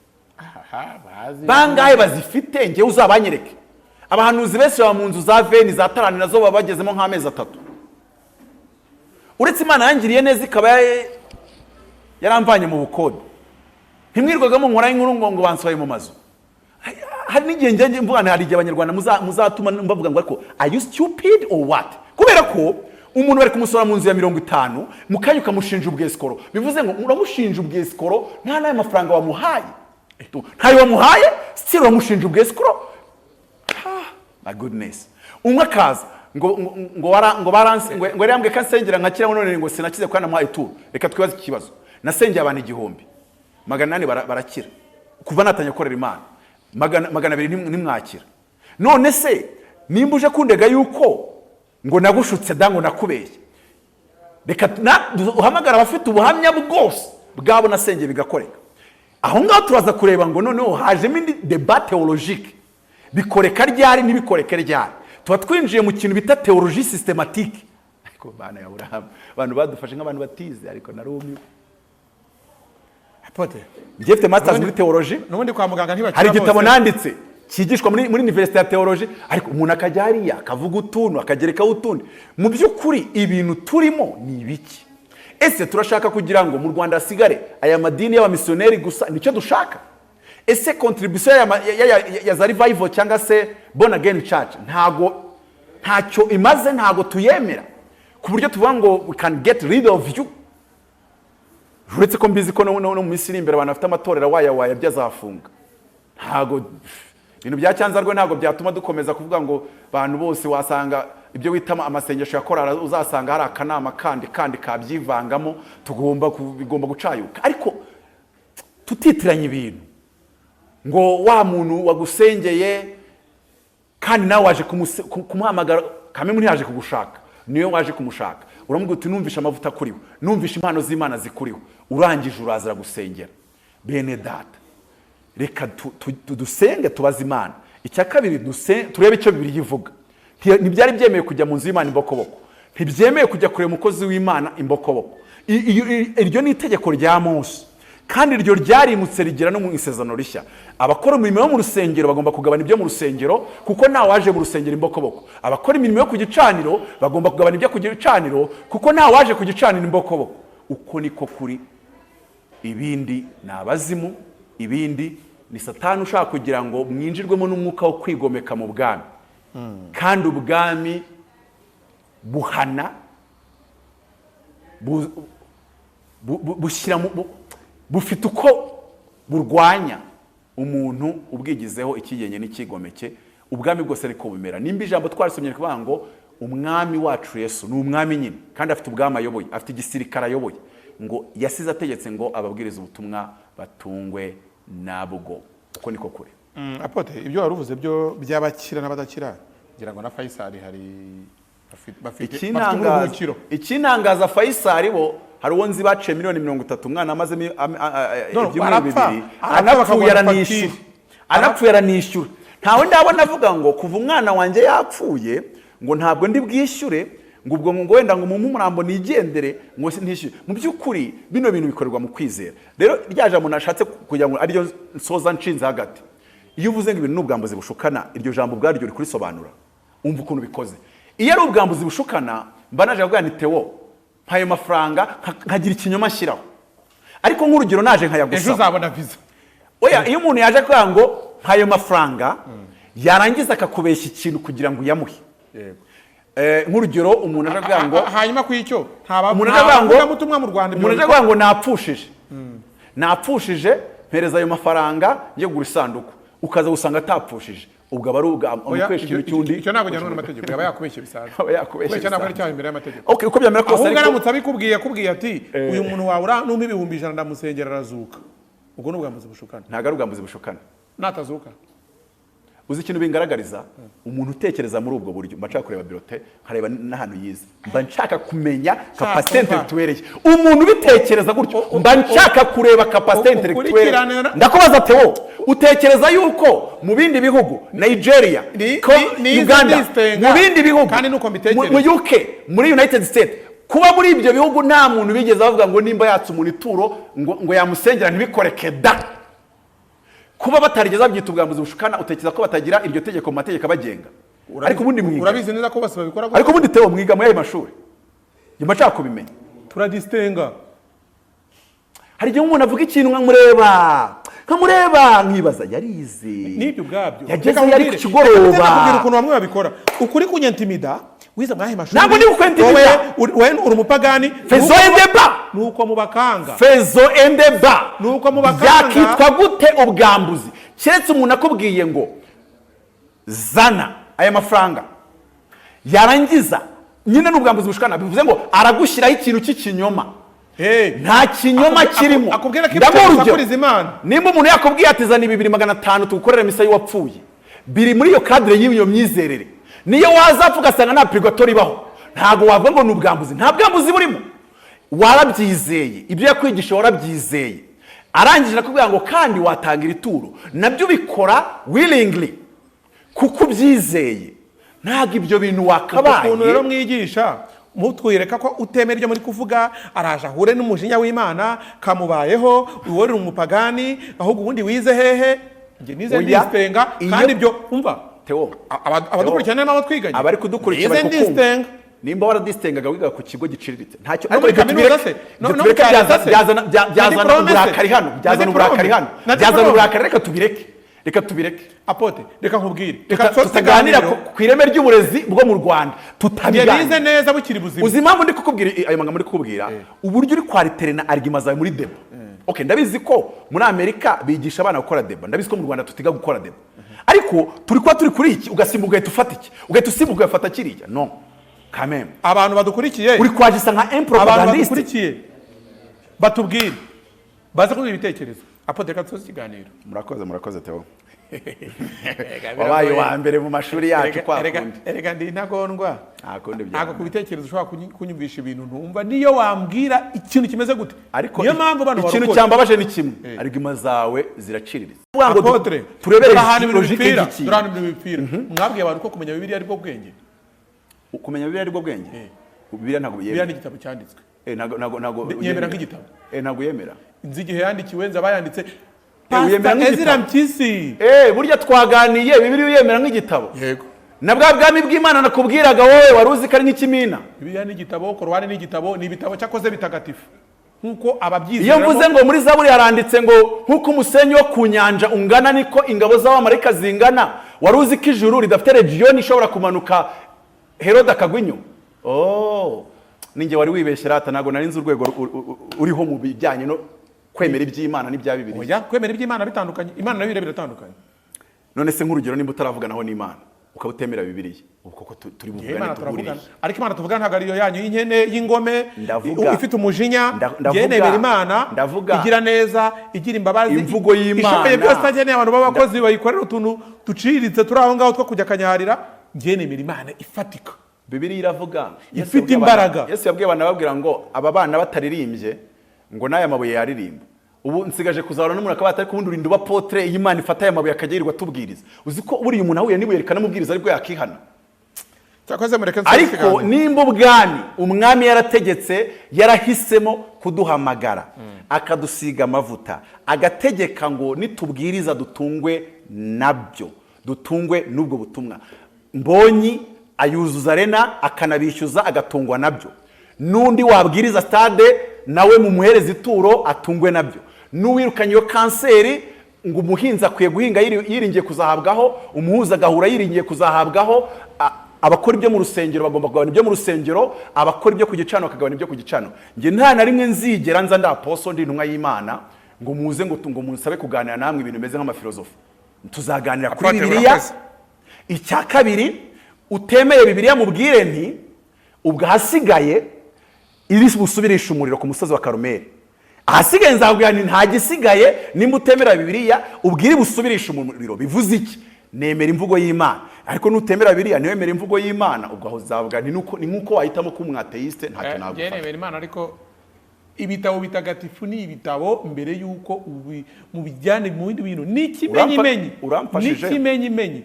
Bangahe bazifite? Ngiye uzabanyereke. Abahanuzi bese ba mu nzu za veni za tarani nazo babagezemo nk'amezi 3. Uretse Imana yangiriye neza ikaba yaramvanye mu bukode, ntimwirwagamo nkora inkuru ngo bansohoye mu mazu. Hari n'igihe njye mvuga hari igihe Abanyarwanda muzatuma mbavuga ngo ariko are you stupid or what? Kubera ko umuntu bari kumusora mu nzu ya 50 mukanya ukamushinja ubwescoro, bivuze ngo uramushinja ubwescoro nta nayo mafaranga wamuhaye, ntayo wamuhaye still uramushinja ubwescoro. My goodness. Umwe akaza ngo baranse ngo yarambwe kansengera nkakira none ngo sinakize kwa namuhaye ituro. Reka twibaze ikibazo. Nasengeye abantu 100, 800 barakira kuva natanya korera Imana, 200 nimwakira. None se nimba uje kundega yuko ngo nagushutse dango nakubeshye, reka uhamagara abafite ubuhamya bwose bwabo nasengeye bigakoreka. Aho ngaho turaza kureba ngo noneho hajemo indi debate theologique, bikoreka ryari nibikoreka ryari. Tuba twinjiye mu kintu bita theologie systématique. Ariko bana ya Abraham abantu badufashe nk'abantu batize ariko narumye. Apotre Ngefite masters muri theologie, nubundi kwa muganga ntibakira. Hari igitabo nanditse kigishwa muri university ya theologie, ariko umuntu akajyariya akavuga utuntu akagereka utundi. Mu byukuri ibintu turimo ni ibiki? ese turashaka kugira ngo mu Rwanda hasigare aya madini y'abamisiyoneri gusa nicyo dushaka? Ese contribution ya za revival cyangwa se born again church ntacyo imaze, ntago tuyemera ku buryo tuvuga ngo we can get rid of you? Uretse ko mbizi ko no mu minsi iri imbere abantu bafite amatorero waya byazafunga. Ntago ibintu bya cyanzarwe ntago byatuma dukomeza kuvuga ngo abantu bose wasanga ibyo witama amasengesho yakora uzasanga hari akanama kandi kabyivangamo bigomba gucayuka. Ariko tutitiranya ibintu ngo wa muntu wagusengeye kandi nawe waje kumuhamagara kame muri yaje kugushaka, niyo waje kumushaka, uramubwira uti numvisha amavuta kuriwe, numvisha impano z'Imana zikuriwe, urangije urazira gusengera. Bene data, reka dusenge tubaze Imana. Icya kabiri turebe icyo Bibiliya ivuga. Ntibyari byemeye kujya mu nzu y'Imana imbokoboko, ntibyemeye kujya kureba umukozi w'Imana imbokoboko. Iryo ni itegeko rya Mose, kandi iryo ryarimutse rigira no mu isezerano rishya. Abakora imirimo yo mu rusengero bagomba kugabana ibyo mu rusengero, kuko nta waje mu rusengero imbokoboko. Abakora imirimo yo ku gicaniro bagomba kugabana ibyo ku gicaniro, kuko nta waje ku gicaniro imbokoboko. Uko niko kuri. Ibindi ni abazimu, ibindi ni Satani ushaka kugira ngo mwinjirwemo n'umwuka wo kwigomeka mu bwami. Kandi ubwami buhana bushyira bufite uko burwanya umuntu ubwigizeho ikigenye n'ikigomeke. Ubwami bwose ariko bumera. Nimba ijambo twarisomye kuvuga ngo umwami wacu Yesu ni umwami nyine, kandi afite ubwami ayoboye, afite igisirikare ayoboye, ngo yasize ategetse ngo ababwiriza ubutumwa batungwe nabwo. Uko niko kure. Apotre, ibyo waruvuze byo by'abakira n'abadakira, ngira ngo na Faisal hari bafite ikinangaza Faisal bo hari wonzi baciye miliyoni 30, umwana amaze ibyumweru bibiri anapfuye aranishyura. Ntawe ndabona avuga ngo kuva umwana wanjye yapfuye ngo ntabwo ndi bwishyure, ngo ubwo ngo wenda ngo umurambo nigendere ngo ntishyure. Mu by'ukuri bino bintu bikorerwa mu kwizera. Rero rya jambo nashatse kugira ngo ariyo nsoza nshinze hagati. Iyo uvuze ngo ibintu n'ubwambuzi bushukana, iryo jambo bwaryo rikurisobanura. Umva ukuntu bikoze. Iyo ari ubwambuzi bushukana, mba naje kuvuga ni Theo, mpaye mafaranga nkagira ikinyoma shyiraho. Ariko nk'urugero naje nkayagusaba, ejo uzabona visa. Oya, iyo umuntu yaje kuvuga ngo mpaye mafaranga yarangiza akakubeshya ikintu kugira ngo uyamuhe. Yego. Nk'urugero umuntu aje kuvuga ngo hanyuma kw'icyo nta mutumwa mu Rwanda, umuntu aje kuvuga ngo napfushije mpereza ayo mafaranga ngiye kugura isanduku, ukaza gusanga atapfushije. Ubwo aba ari umukwesha ikintu cy'undi. Icyo ntabwo njyana n'amategeko, aba yakubeshye bisanzwe. Aba yakubeshye. Icyo ntabwo ari cyaha imbere y'amategeko. Okay, uko byamera kose ariko aramutse abikubwiye ati uyu muntu wawe numpa 100,000 ndamusengera arazuka. Ubwo n'ubwambuzi bushukana. Ntago ari ubwambuzi bushukana. Natazuka. Uzi ikintu bingaragariza, umuntu utekereza muri ubwo buryo, mba nshaka kureba birote, nkareba n'ahantu yize. Mba nshaka kumenya capacité intellectuelle. Umuntu ubitekereza gutyo, mba nshaka kureba capacité intellectuelle. Ndakubaza Theo, utekereza yuko mu bindi bihugu, Nigeria, Uganda, mu bindi bihugu, kandi nuko mbitekereza, mu UK, muri United States, kuba muri ibyo bihugu nta muntu bigeze bavuga ngo nimba yatse umuntu ituro ngo yamusengera ntibikoreke da. Kuba batarigeze babyita ubwambuzi bushukana, utekereza ko batagira iryo tegeko mu mategeko abagenga. Ariko ubundi mwiga, urabizi neza ko bose babikora. Ariko ubundi Theo mwiga muri ayo mashuri, nyuma nshaka kubimenya. Turadistenga. Hari igihe umuntu avuga ikintu nkamureba nkibaza yarize n'ibyo bwabyo, yageze yari ku kigoroba. Kugira ukuntu bamwe babikora ukuri kunyentimida wize mwahe mashuri. Ntabwo ndi ukwentimida, wowe uri umupagani. Fezo endeba nuko mubakanga, fezo endeba nuko mubakanga. Yakitwa gute ubwambuzi? Keretse umuntu akubwiye ngo zana aya mafaranga, yarangiza nyine n'ubwambuzi bushukana, bivuze ngo aragushyiraho ikintu cy'ikinyoma. Nta kinyoma kirimo. Nimba umuntu yakubwiye ati zana 2,500 tugukorera misa y'uwapfuye, biri muri iyo cadre y'iyo myizerere, niyo wazapfa ugasanga nta purgatori ibaho, ntago wavuga ngo n'ubwambuzi. Nta bwambuzi burimo, warabyizeye, ibyo yakwigisha warabyizeye, arangije nakubwira ngo kandi watangira ituro, nabyo bikora willingly kuko ubyizeye. Ntago ibyo bintu wakabaye. Ukuntu rero mwigisha mutwereka ko utemera ibyo muri kuvuga, araje ahure n'umujinya w'Imana kamubayeho, uwo uri umupagani, ahubwo ubundi wize hehe? Nge nize ndistenga, kandi ibyo umva Theo, abadukurikirana n'abo twiganye abari kudukurikira bari kukumva. nimba waradistengaga wiga ku kigo giciriritse ntacyo No muri kaminuza se? No muri kaminuza se? byazana uburakari hano byazana uburakari reka tubireke Apotre reka nkubwire tutaganira ku ireme ry'uburezi bwo mu Rwanda tutabiganize neza bukiri buzima uzi impamvu ndi kukubwira ayo magambo ndi kukubwira uburyo uri kwariterana argument zawe muri deba okay ndabizi ko muri Amerika bigisha abana gukora deba ndabizi ko mu Rwanda tutiga gukora deba ariko turi kuri iki ugasimbuka ugahita ufata iki ugahita usimbuka ugafata kiriya no kameme abantu badukurikiye uri kwagisa nka abantu badukurikiye batubwire baza kugira ibitekerezo Apotre reka tuzi ikiganiro murakoze Theo wabaye wa mbere mu mashuri yacu kwa kundi erega ndi ntagondwa ntago ku bitekerezo ushobora kunyumvisha ibintu ntumva niyo wambwira ikintu kimeze gute ariko niyo mpamvu bano ikintu cyambabaje ni kimwe argument zawe ziraciriritse Apotre turebere logique y'iki mwabwiye abantu ko kumenya Bibiliya ari bwo bwenge kumenya Bibiliya ari bwo bwenge Bibiliya ntago Bibiliya ni igitabo cyanditswe ntago yemera nk'igitabo ntago yemera inzi igihe yandikiwe nza bayanditse Ezra Mpyisi burya twaganiye Bibiliya yemera nk'igitabo yego na bwa bwami bw'Imana nakubwiraga wowe wari uzi ko ari nk'ikimina Bibiliya ni igitabo Korowani ni igitabo ni ibitabo cyakoze bitagatifu nkuko ababyizi iyo mvuze ngo muri Zaburi yaranditse ngo nkuko umusenyi wo ku nyanja ungana niko ingabo z'abamarayika zingana wari uzi ko ijuru ridafite region ishobora kumanuka Herode akagwinyo ninjye wari wibeshye rata nago nari nzi urwego uriho mu bijyanye no kwemera iby'Imana n'ibya Bibiliya oya kwemera iby'Imana bitandukanye Imana nayo biratandukanye none se nk'urugero nimba utaravuganaho n'Imana ukabutemera Bibiliya ubu koko turi buvugane tuguriye ariko Imana tuvuga ntago ariyo yanyu y'inkene y'ingome ifite umujinya yenemera Imana igira neza igira imbabazi imvugo y'Imana ishoboye byose ageneye abantu b'abakozi bayikorera utuntu duciriritse turi aho ngaho two kujya kanyaharira yenemera Imana ifatika Bibiliya iravuga ifite imbaraga Yesu yabwiye abantu babwira ngo aba bana bataririmbye ngo n'aya mabuye yaririmba ubu nsigaje kuzahura n'umuntu akaba atari kubundi urinda uba Apotre y'Imana ifata aya mabuye akagirirwa tubwiriza uzi ko buriya umuntu ahuye n'ibuye rikanamubwiriza ariko yakihana ariko nimba umwami yarategetse yarahisemo kuduhamagara akadusiga amavuta agategeka ngo nitubwiriza dutungwe nabyo dutungwe n'ubwo butumwa Mbonyi ayuzuza arena akanabishyuza agatungwa nabyo n'undi wabwiriza stade nawe mumuhereza ituro atungwe nabyo n'uwirukanye iyo kanseri ngo umuhinzi akwiye guhinga yiringiye kuzahabwaho umuhuza agahura yiringiye kuzahabwaho abakora ibyo mu rusengero bagomba kugabana ibyo mu rusengero abakora ibyo ku gicano bakagabana ibyo ku gicano njye nta na rimwe nzigera nza ndi apostle ndi intumwa y'Imana ngo muze ngo munsabe kuganira namwe ibintu bimeze nk'amafilozofi tuzaganira kuri Bibiliya icya kabiri utemeye Bibiliya mubwire nti ubwo hasigaye iri busubirisha umuriro ku musozi wa Karumeli ahasigaye nzabwira nti nta gisigaye nimba utemera Bibiliya ubwire busubirisha umuriro bivuze iki nemera imvugo y'Imana ariko nutemera Bibiliya niwemera imvugo y'Imana ubwo aho zavuga ni nkuko wahitamo ko umwateiste ntacyo nagufata nemera Imana ariko ibitabo bitagatifu ni ibitabo mbere yuko mu bijyane mu bindi bintu n'ikimenyimenyi n'ikimenyimenyi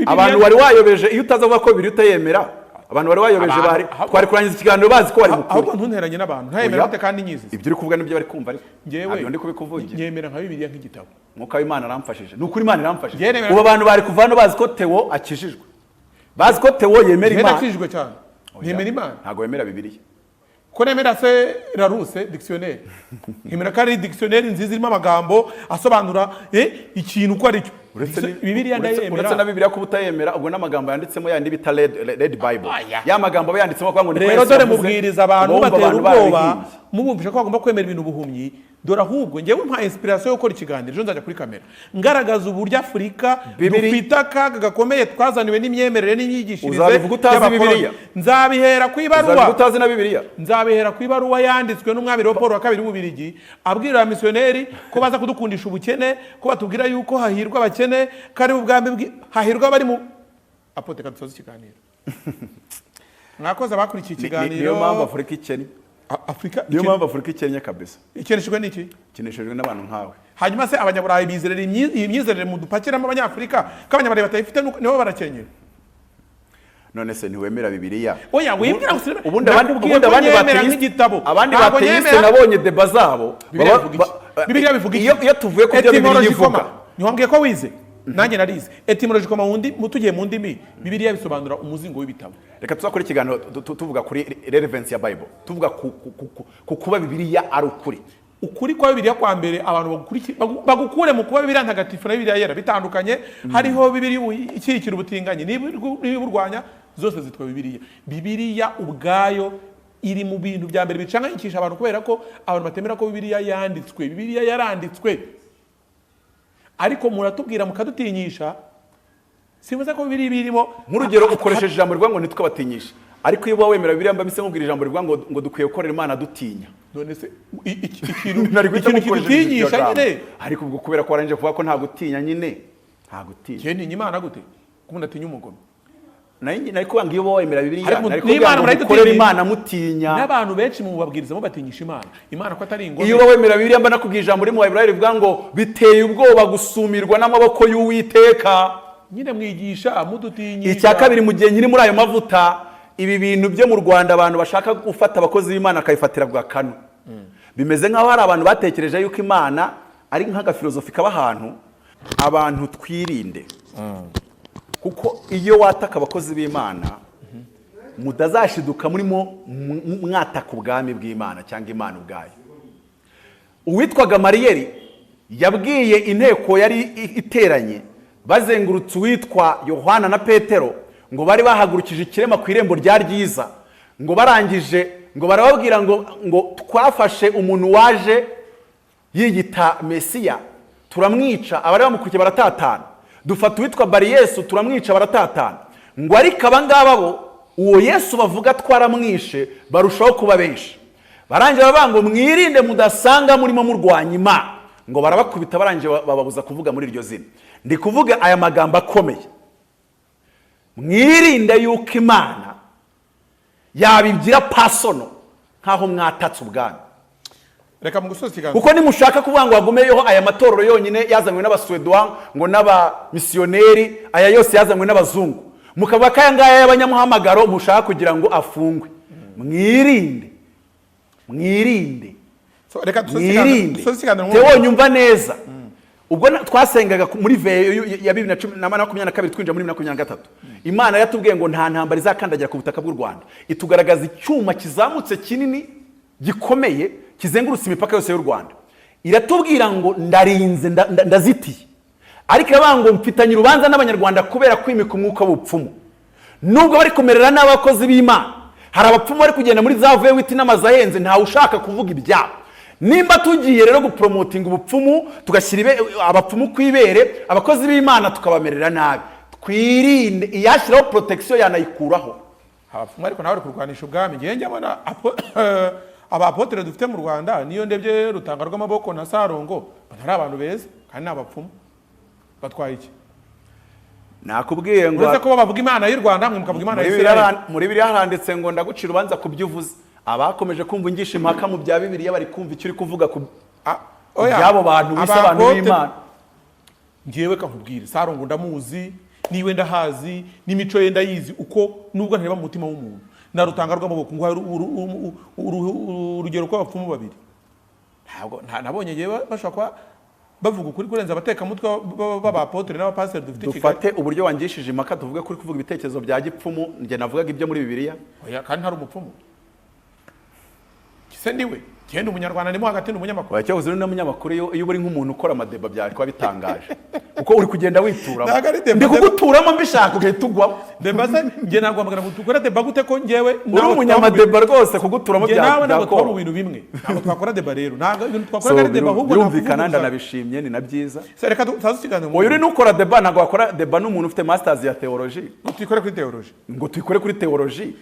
abantu wari wayobeje iyo utazavuga ko Bibiliya utayemera abantu bari wayobeje bari twari kurangiza ikiganiro bazi ko bari mukuru ahubwo ntunteranye n'abantu ntayemera bate kandi nyizi ibyo uri kuvuga nibyo bari kumva ariko ngewe ndi kubikuvugira nyemera nka Bibiliya nk'igitabo mwuka w'Imana aramfashije n'ukuri Imana iramfashije ubu abantu bari kuva hano bazi ko Theo akijijwe bazi ko Theo yemera Imana akijijwe cyane yemera Imana ntago yemera Bibiliya ko nemera se Larousse dictionnaire yemera ko ari dictionnaire nziza irimo amagambo asobanura ikintu ko ari cyo Bibiliya ndayemera uretse na Bibiliya ko utayemera ubwo n'amagambo yanditsemo yandi bita red bible ya magambo yanditsemo kwa ngo ni rero dore mubwiriza abantu batera ubwoba mubumvisha ko bagomba kwemera ibintu buhumyi dore ahubwo ngewe mpa inspiration yo gukora ikiganiro ejo nzajya kuri kamera ngaragaza uburyo Afurika dufite akaga gakomeye twazaniwe n'imyemerere n'imyigishirize uzabivuga utazi Bibiliya nzabihera ku ibaruwa uzabivuga utazi na Bibiliya nzabihera ku ibaruwa yanditswe n'umwami Paul wa kabiri w'Ububirigi abwirira missionnaire ko baza kudukundisha ubukene ko batubwira yuko hahirwa abakene kari ubwambe hahirwa bari mu Apotre kadusoza ikiganiro mwakoze abakurikiye ikiganiro niyo mpamvu Afurika ikennye niyo mpamvu Afurika ikennye kabisa ikeneshejwe n'iki ikeneshejwe n'abantu nkawe hanyuma se abanyaburayi bizerera iyi myizerere mu dupakiramo abanyafurika ko abanyaburayi batayifite nibo barakenye none se ntiwemera Bibiliya oya wibwira ubundi abandi bateiste nabonye deba zabo Bibiliya bivuga iyo tuvuye ku byo Bibiliya ivuga ntiwambwiye ko wize nanjye narize etymology mutugiye mu ndimi Bibiliya bisobanura umuzingo w'ibitabo. Reka tuzakora ikiganiro tuvuga kuri relevance ya Bible, tuvuga ku kuba Bibiliya ari ukuri. Ukuri kwa Bibiliya kwa mbere abantu bagukure mu kuba Bibiliya ntagatifu na Bibiliya yera bitandukanye. Hariho Bibiliya ikikira ubutinganyi niba urwanya zose zitwa Bibiliya. Bibiliya ubwayo iri mu bintu bya mbere bicanganyikisha abantu kubera ko abantu batemera ko Bibiliya yanditswe. Bibiliya yaranditswe ariko muratubwira mukadutinyisha. Simuza ko Bibiliya birimo nk'urugero ukoresheje ijambo rivuga ngo nitwabatinyisha, ariko iyo wemera Bibiliya mbamise nkubwira ijambo rivuga ngo dukwiye gukorera Imana dutinya. None se ikintu kidutinyisha nyine, ariko ubwo kubera ko waranje kuvuga ko nta gutinya nyine nta gutinya. Cyene Imana gute kuko ndatinya umugome nari kubanga iyo wemera Bibiliya ariko Imana gukorera Imana mutinya. N'abantu benshi mu babwirizamo batinyisha Imana ko atari ingome. Iyo wemera Bibiliya mba nakubwiye ijambo muri mu Bibiliya rivuga ngo biteye ubwoba gusumirwa n'amaboko y'Uwiteka. Nyine mwigisha mudutinyisha. Icya kabiri mu gihe nyiri muri ayo mavuta, ibi bintu byo mu Rwanda abantu bashaka gufata abakozi b'Imana akayifatira bwa kano. Bimeze nk'aho hari abantu batekereje yuko Imana ari nk'agafilozofi kaba ahantu. Abantu twirinde. Kuko iyo wataka abakozi b'Imana mudazashiduka murimo mwataka ubwami bw'Imana cyangwa Imana ubwayo. Uwitwaga Mariyeri yabwiye inteko yari iteranye bazengurutse uwitwa Yohana na Petero ngo bari bahagurukije ikirema ku irembo rya ryiza, ngo barangije ngo barababwira ngo twafashe umuntu waje yiyita Mesiya turamwica, abari bamukurikiye baratatana. Dufata uwitwa Bariyesu turamwica baratatana. Ngo ariko abangaba bo uwo Yesu bavuga twaramwishe barushaho kuba benshi. Barangira bavuga ngo mwirinde mudasanga murimo murwanya Imana. Ngo barabakubita barangije bababuza kuvuga muri iryo zina. Ndi kuvuga aya magambo akomeye. Mwirinde yuko Imana yabigira pasono nkaho mwatatse ubwami. Reka mu gusoza ikiganiro. Kuko nimushaka kuvuga ngo agumeyeho aya matorero yonyine yazanywe n'abaswedwa ngo n'abamisiyoneri, aya yose yazanywe n'abazungu, mukavuga ko aya ngaya y'abanyamuhamagaro mushaka kugira ngo afungwe. Mwirinde. So reka dusoze ikiganiro. Tewo nyumva neza. Ubwo twasengaga muri veyo ya 2022 twinjira muri 2023, Imana yatubwiye ngo nta ntambara izakandagira ku butaka bw'u Rwanda. Itugaragaza icyuma kizamutse kinini gikomeye kizengurutse imipaka yose y'u Rwanda. Iratubwira ngo ndarinze ndazitiye, ariko yabango mfitanye urubanza n'abanyarwanda kubera kwimika umwuka w'ubupfumu. Nubwo bari kumerera n'abakozi b'Imana, hari abapfumu bari kugenda muri za vewiti n'amazahenze ntawe ushaka kuvuga ibyabo. Nimba tugiye rero gupromotinga ubupfumu tugashyira abapfumu kwibere, abakozi b'Imana tukabamerera nabi, twirinde. Iyashyiraho protection yanayikuraho. Abapfumu ariko nawe kurwanisha ubwami. Ngiye njyabona abapotre dufite mu Rwanda niyo ndebye Rutanga rw'amaboko na Sarongo batari abantu beza kandi n'abapfumu batwaye iki. Nakubwiye ngo uretse ko bavuga Imana y'u Rwanda mwe mukavuga Imana y'Isirayeli. Muri Bibiliya handitse ngo ndagucira ubanza kubyuvuze. Abakomeje kumva ingisha impaka mu bya Bibiliya bari kumva icyo uri kuvuga ku byabo bantu bisobanura Imana. Ngiyewe kakubwira Sarongo ndamuzi, niwe ndahazi, n'imico ye ndayizi uko nubwo ntareba mu mutima w'umuntu. Na Rutanga rw'amaboko ngo urugero ko abapfumu babiri. Ntabwo nabonye yewe bashaka bavuga ukuri kurenza abateka mutwe b'abapotre n'abapasiteri dufite Kigali. Dufate uburyo wangishije impaka tuvuga kuri kuvuga ibitekerezo bya gipfumu, nge navugaga ibyo muri Bibiliya. Oya kandi ntari umupfumu. Kise ndiwe genda umunyarwanda ndimo hagati n'umunyamakuru. Oya cyo uzuri n'umunyamakuru iyo uri nk'umuntu ukora amadeba byari kwa bitangaje. Uko uri kugenda wituramo. Ndi kuguturamo mbishaka ugahitugwa. Debase nge nagwamagana gutukora deba gute ko ngewe uri umunyamadeba rwose kuguturamo byakora. Nawe nabo twari ibintu bimwe. Ntabwo twakora deba rero. Ntabwo ibintu twakora deba ahubwo yumvikana ndanabishimye ni nabyiza. Reka tuzaziganira. Oya uri nukora deba ntabwo wakora deba n'umuntu ufite masters ya theology. Tuyikore kuri theology. Ngo tuyikore kuri theology.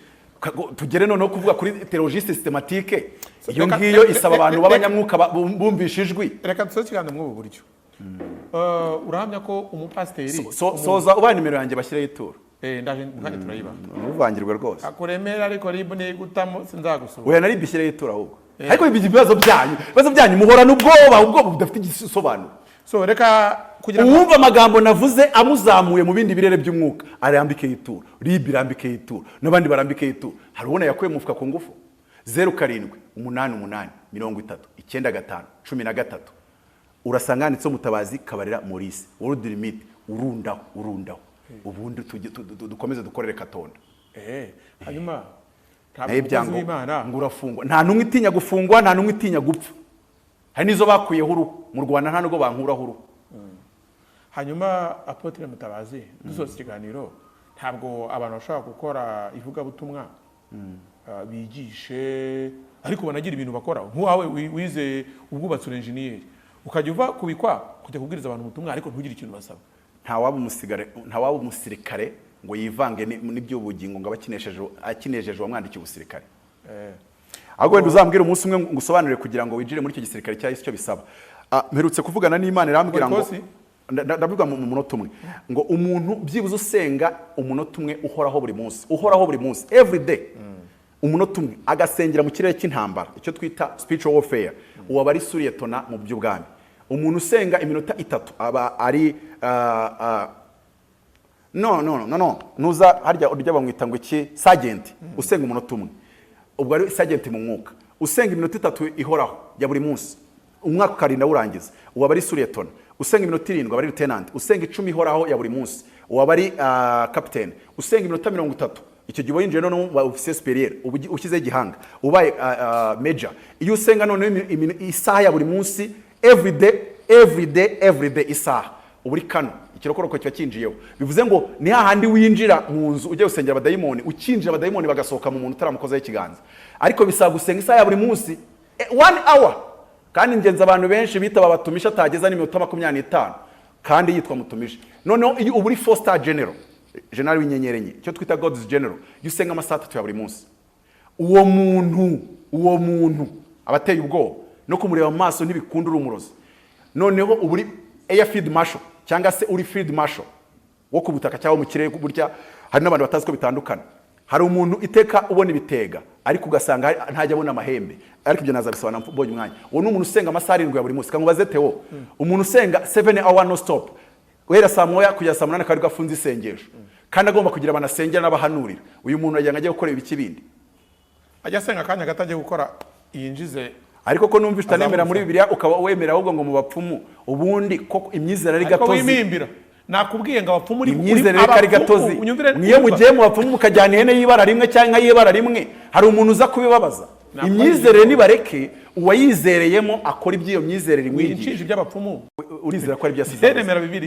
Tugere noneho kuvuga kuri theologie systématique. Iyo ngiyo isaba abantu b'abanyamwuka bumvisha ijwi. Reka tuzaziganira mu buryo. Urahamya ko umupasiteri soza ubaye nimero yanjye bashyireho ituro. Ndaje kandi turayiba. Uvangirwe rwose. Akuremera ariko ribu ni gutamo sinzagusura. Oya nari bishyireho ituro ahubwo. Ariko ibibazo byanyu muhorana ubwo budafite igisobanuro. So reka kugira uwumva amagambo navuze amuzamuye mu bindi birere by'umwuka arambike ituro, ribi rambike ituro, nabandi barambike ituro. Hari ubona yakuye mufuka ku ngufu 0788309513 urasanga handitseho Mutabazi Kabarira Maurice World Limit urundaho ubundi dukomeze dukorere katonda hanyuma naye byango ngo urafungwa nta numwe itinya gufungwa nta numwe itinya gupfa hari nizo bakuyeho uruhu mu Rwanda nta nubwo bankuraho uruhu hanyuma Apotre Mutabazi dusoza ikiganiro ntabwo abantu bashobora gukora ivugabutumwa bigishe ariko banagira ibintu bakora nk'uwawe wize ubwubatsi engineer ukajya uva kubikwa kujya kubwiriza abantu ubutumwa ariko ntugire ikintu basaba nta waba umusirikare ngo yivange n'iby'ubugingo ngo akinejeje wamwandikiye ubusirikare ahubwo wenda uzambwira umunsi umwe ngusobanurire kugira ngo winjire muri icyo gisirikare cyahise icyo bisaba mperutse kuvugana n'Imana irambwira ngo ndavuga mu munota umwe ngo umuntu byibuze usenga umunota umwe uhoraho buri munsi every day umunota umwe agasengera mu kirere cy'intambara icyo twita spiritual warfare uwaba ari suriyetona mu by'ubwami umuntu usenga iminota 3 aba ari no nuza harya urya bamwita ngo iki sergeant usenga umunota umwe ubwo ari sergeant mu mwuka usenga iminota 3 ihoraho ya buri munsi umwaka ukarinda urangiza uwaba ari suriyetona usenga iminota 7 aba ari lieutenant usenga 10 ihoraho ya buri munsi uwaba ari captain usenga iminota 30 icyo gihe winjiye none wa officier superieur ukize igihanga ubaye major iyo usenga none isaha ya buri munsi every day isaha uburi kano ikirokoroko cyo kinjiyeho bivuze ngo ni hahandi winjira mu nzu ujye usengera abadayimoni ukinjira abadayimoni bagasohoka mu muntu utaramukozaho ikiganza ariko bisaba gusenga isaha ya buri munsi 1 hour kandi ngenza abantu benshi bitaba batumisha atageza n'iminota 25 kandi yitwa mutumisha noneho iyo uburi 4-star general w'inyenyeri enye cyo twita God's general yusenga amasaha 3 ya buri munsi uwo muntu abateye ubwoba no kumureba mu maso ntibikunda urumurozi noneho uburi air field marshal cyangwa se uri field marshal wo kubutaka cyangwa mu kirere burya hari n'abantu batazi ko bitandukana hari umuntu iteka ubona ibitega ariko ugasanga ntajya abona amahembe ariko ibyo nazabisobanura mbonye umwanya uwo ni umuntu usenga amasaha 7 ya buri munsi kangubaze Theo umuntu usenga 7 hour no stop wera saa moya kujya saa 8 kari gafunze isengesho kandi agomba kugira abanasengera n'abahanurira uyu muntu ajya ngaje gukora ibiki bindi ajya asenga kanya gataje gukora yinjize ariko ko numva utanemera muri Bibiliya ukaba wemera ahubwo ngo mu bapfumu ubundi ko imyizera ari gatozi wimimbira nakubwiye ngo abapfumu uri imyizera ari gatozi niyo mugiye mu bapfumu mukajyana ihene y'ibara rimwe cyangwa y'ibara rimwe hari umuntu uza kubibabaza imyizerere nibareke uwayizereyemo akora ibyo myizerere mwinjije iby'abapfumu urizera ko ari byasize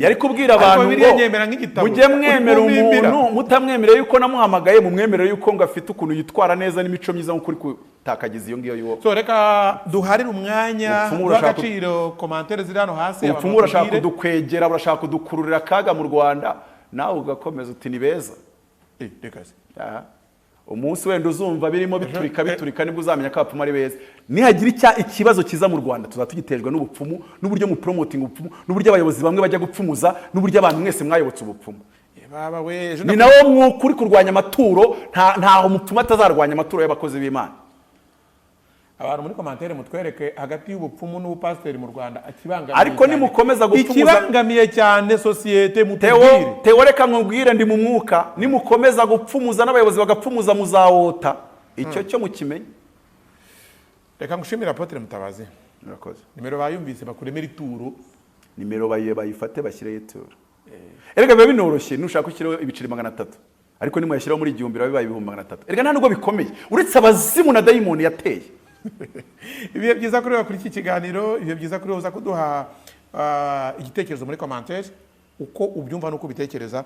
yari kubwira abantu ngo mujye mwemera umuntu mutamwemerera yuko namuhamagaye mu mwemerera yuko ngo afite ukuntu yitwara neza n'imico myiza nk'ukuri kutakagiza iyo ngiyo yo so reka duharire umwanya w'agaciro commentaire ziri hano hasi upfumu urashaka kudukwegera urashaka kudukururira kaga mu Rwanda nawe ugakomeza uti ni beza reka se umunsi wenda uzumva birimo biturika nibwo uzamenya ko abapfumu ari beza nihagira ikibazo kiza mu Rwanda tuzatugitejwe n'ubupfumu n'uburyo mu promoting ubupfumu n'uburyo abayobozi bamwe bajya gupfumuza n'uburyo abantu mwese mwayobotse ubupfumu baba we ni nawo mwukuri kurwanya amaturo ntaho umupfumu atazarwanya amaturo y'abakozi b'Imana abantu muri commentaire mutwereke hagati y'ubupfumu n'ubupasiteri mu Rwanda akibangamiye ariko nimukomeza gupfumuza ikibangamiye cyane societe mutubwire Theo reka nkubwire ndi mu mwuka nimukomeza gupfumuza n'abayobozi bagapfumuza muzawota icyo cyo mukimenye reka ngushimira Apotre Mutabazi murakoze nimero bayumvise bakuremera ituro nimero bayifate bashyire ituro erega biba binoroshye nushaka ukiriho ibiciri 300 ariko nimuyashyiraho muri 1000 biba 300 erega nta nubwo bikomeye uretse abazimu na dayimoni yateye ibihe byiza kuri kuri iki kiganiro ibihe byiza kuri uza kuduha igitekerezo muri commentaire uko ubyumva nuko bitekereza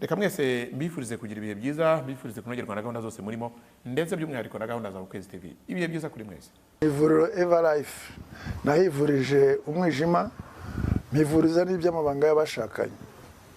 reka mwese mbifurize kugira ibihe byiza mbifurize kunogerwa na gahunda zose murimo ndetse by'umwihariko na gahunda za Ukwezi TV ibihe byiza kuri mwese ivuriro Everlife nahivurije umwijima mpivuriza n'iby'amabanga y'abashakanye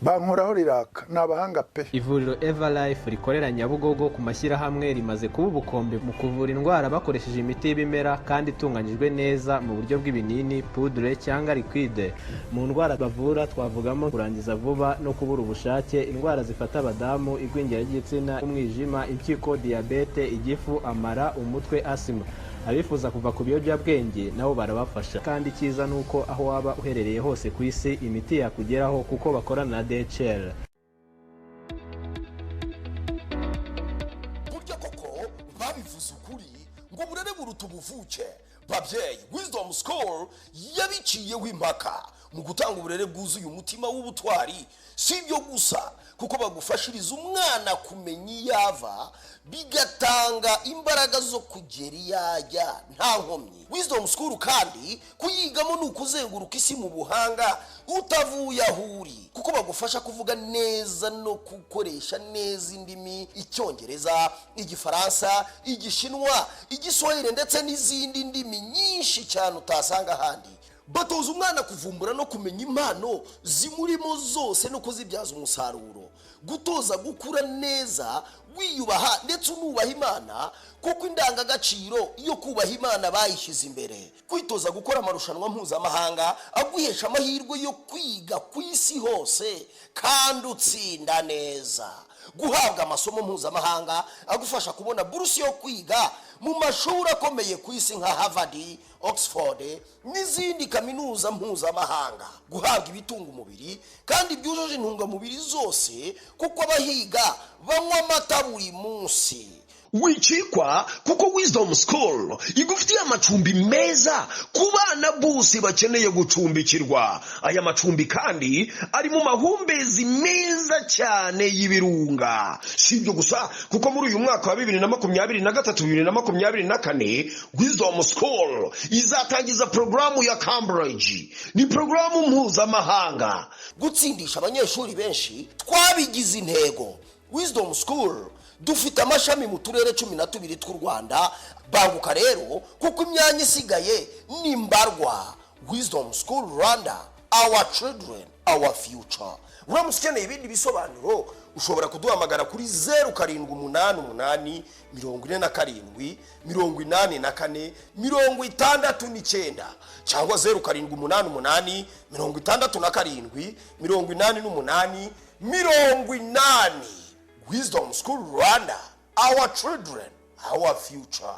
bankoraho riraka nabahanga pe ivuriro Everlife rikorera Nyabugogo ku mashyirahamwe rimaze kuba ubukombe mu kuvura indwara bakoresheje imiti y'ibimera kandi itunganyijwe neza mu buryo bw'ibinini poudre cyangwa liquide mu ndwara bavura twavugamo kurangiza vuba no kubura ubushake indwara zifata abadamu igwingira ry'igitsina umwijima impyiko diabete igifu amara umutwe asima abifuza kuva ku biyobyabwenge nabo barabafasha kandi cyiza nuko aho waba uherereye hose ku isi imiti yakugeraho kuko bakorana na DHL burya koko babivuze ukuri ngo burere buruta ubuvuke babyeyi Wisdom School yabiciyeho impaka mu gutanga uburere bwuzuye umutima w'ubutwari. Si ibyo gusa kuko bagufashiriza umwana kumenya iyava, bigatanga imbaraga zo kugera iyajya nta nkomyi. Wisdom School kandi kuyigamo ni ukuzenguruka isi mu buhanga utavuye aho uri, kuko bagufasha kuvuga neza no gukoresha neza indimi: Icyongereza, Igifaransa, Igishinwa, Igiswahili ndetse n'izindi ndimi nyinshi cyane utasanga ahandi. Batoza umwana kuvumbura no kumenya impano zimurimo zose no kuzibyaza umusaruro. Gutoza gukura neza, wiyubaha ndetse unubaha Imana, kuko indangagaciro yo kubaha Imana bayishyize imbere. Kwitoza gukora amarushanwa mpuzamahanga aguhesha amahirwe yo kwiga ku isi hose kandi utsinda neza. Guhabwa amasomo mpuzamahanga agufasha kubona burusi yo kwiga mu mashuri akomeye ku isi nka Harvard, Oxford n'izindi kaminuza mpuzamahanga. Guhabwa ibitunga umubiri kandi byujuje intungamubiri zose, kuko abahiga banywa amata buri munsi. Wicikwa kuko Wisdom School igufitiye amacumbi meza ku bana bose bakeneye gucumbikirwa. Aya macumbi kandi ari mu mahumbezi meza cyane y'ibirunga. Si ibyo gusa kuko muri uyu mwaka wa 2023-2024 Wisdom School izatangiza programu ya Cambridge. Ni programu mpuzamahanga. Gutsindisha abanyeshuri benshi twabigize intego. Wisdom School dufite amashami mu turere 12 tw'u Rwanda. Banguka rero kuko imyanya isigaye ni mbarwa. Wisdom School Rwanda, our children, our future. Uramutse ukeneye ibindi bisobanuro ushobora kuduhamagara kuri 0788 47 84 69 cyangwa 0788 67 88 80. Wisdom School Rwanda, our children, our future.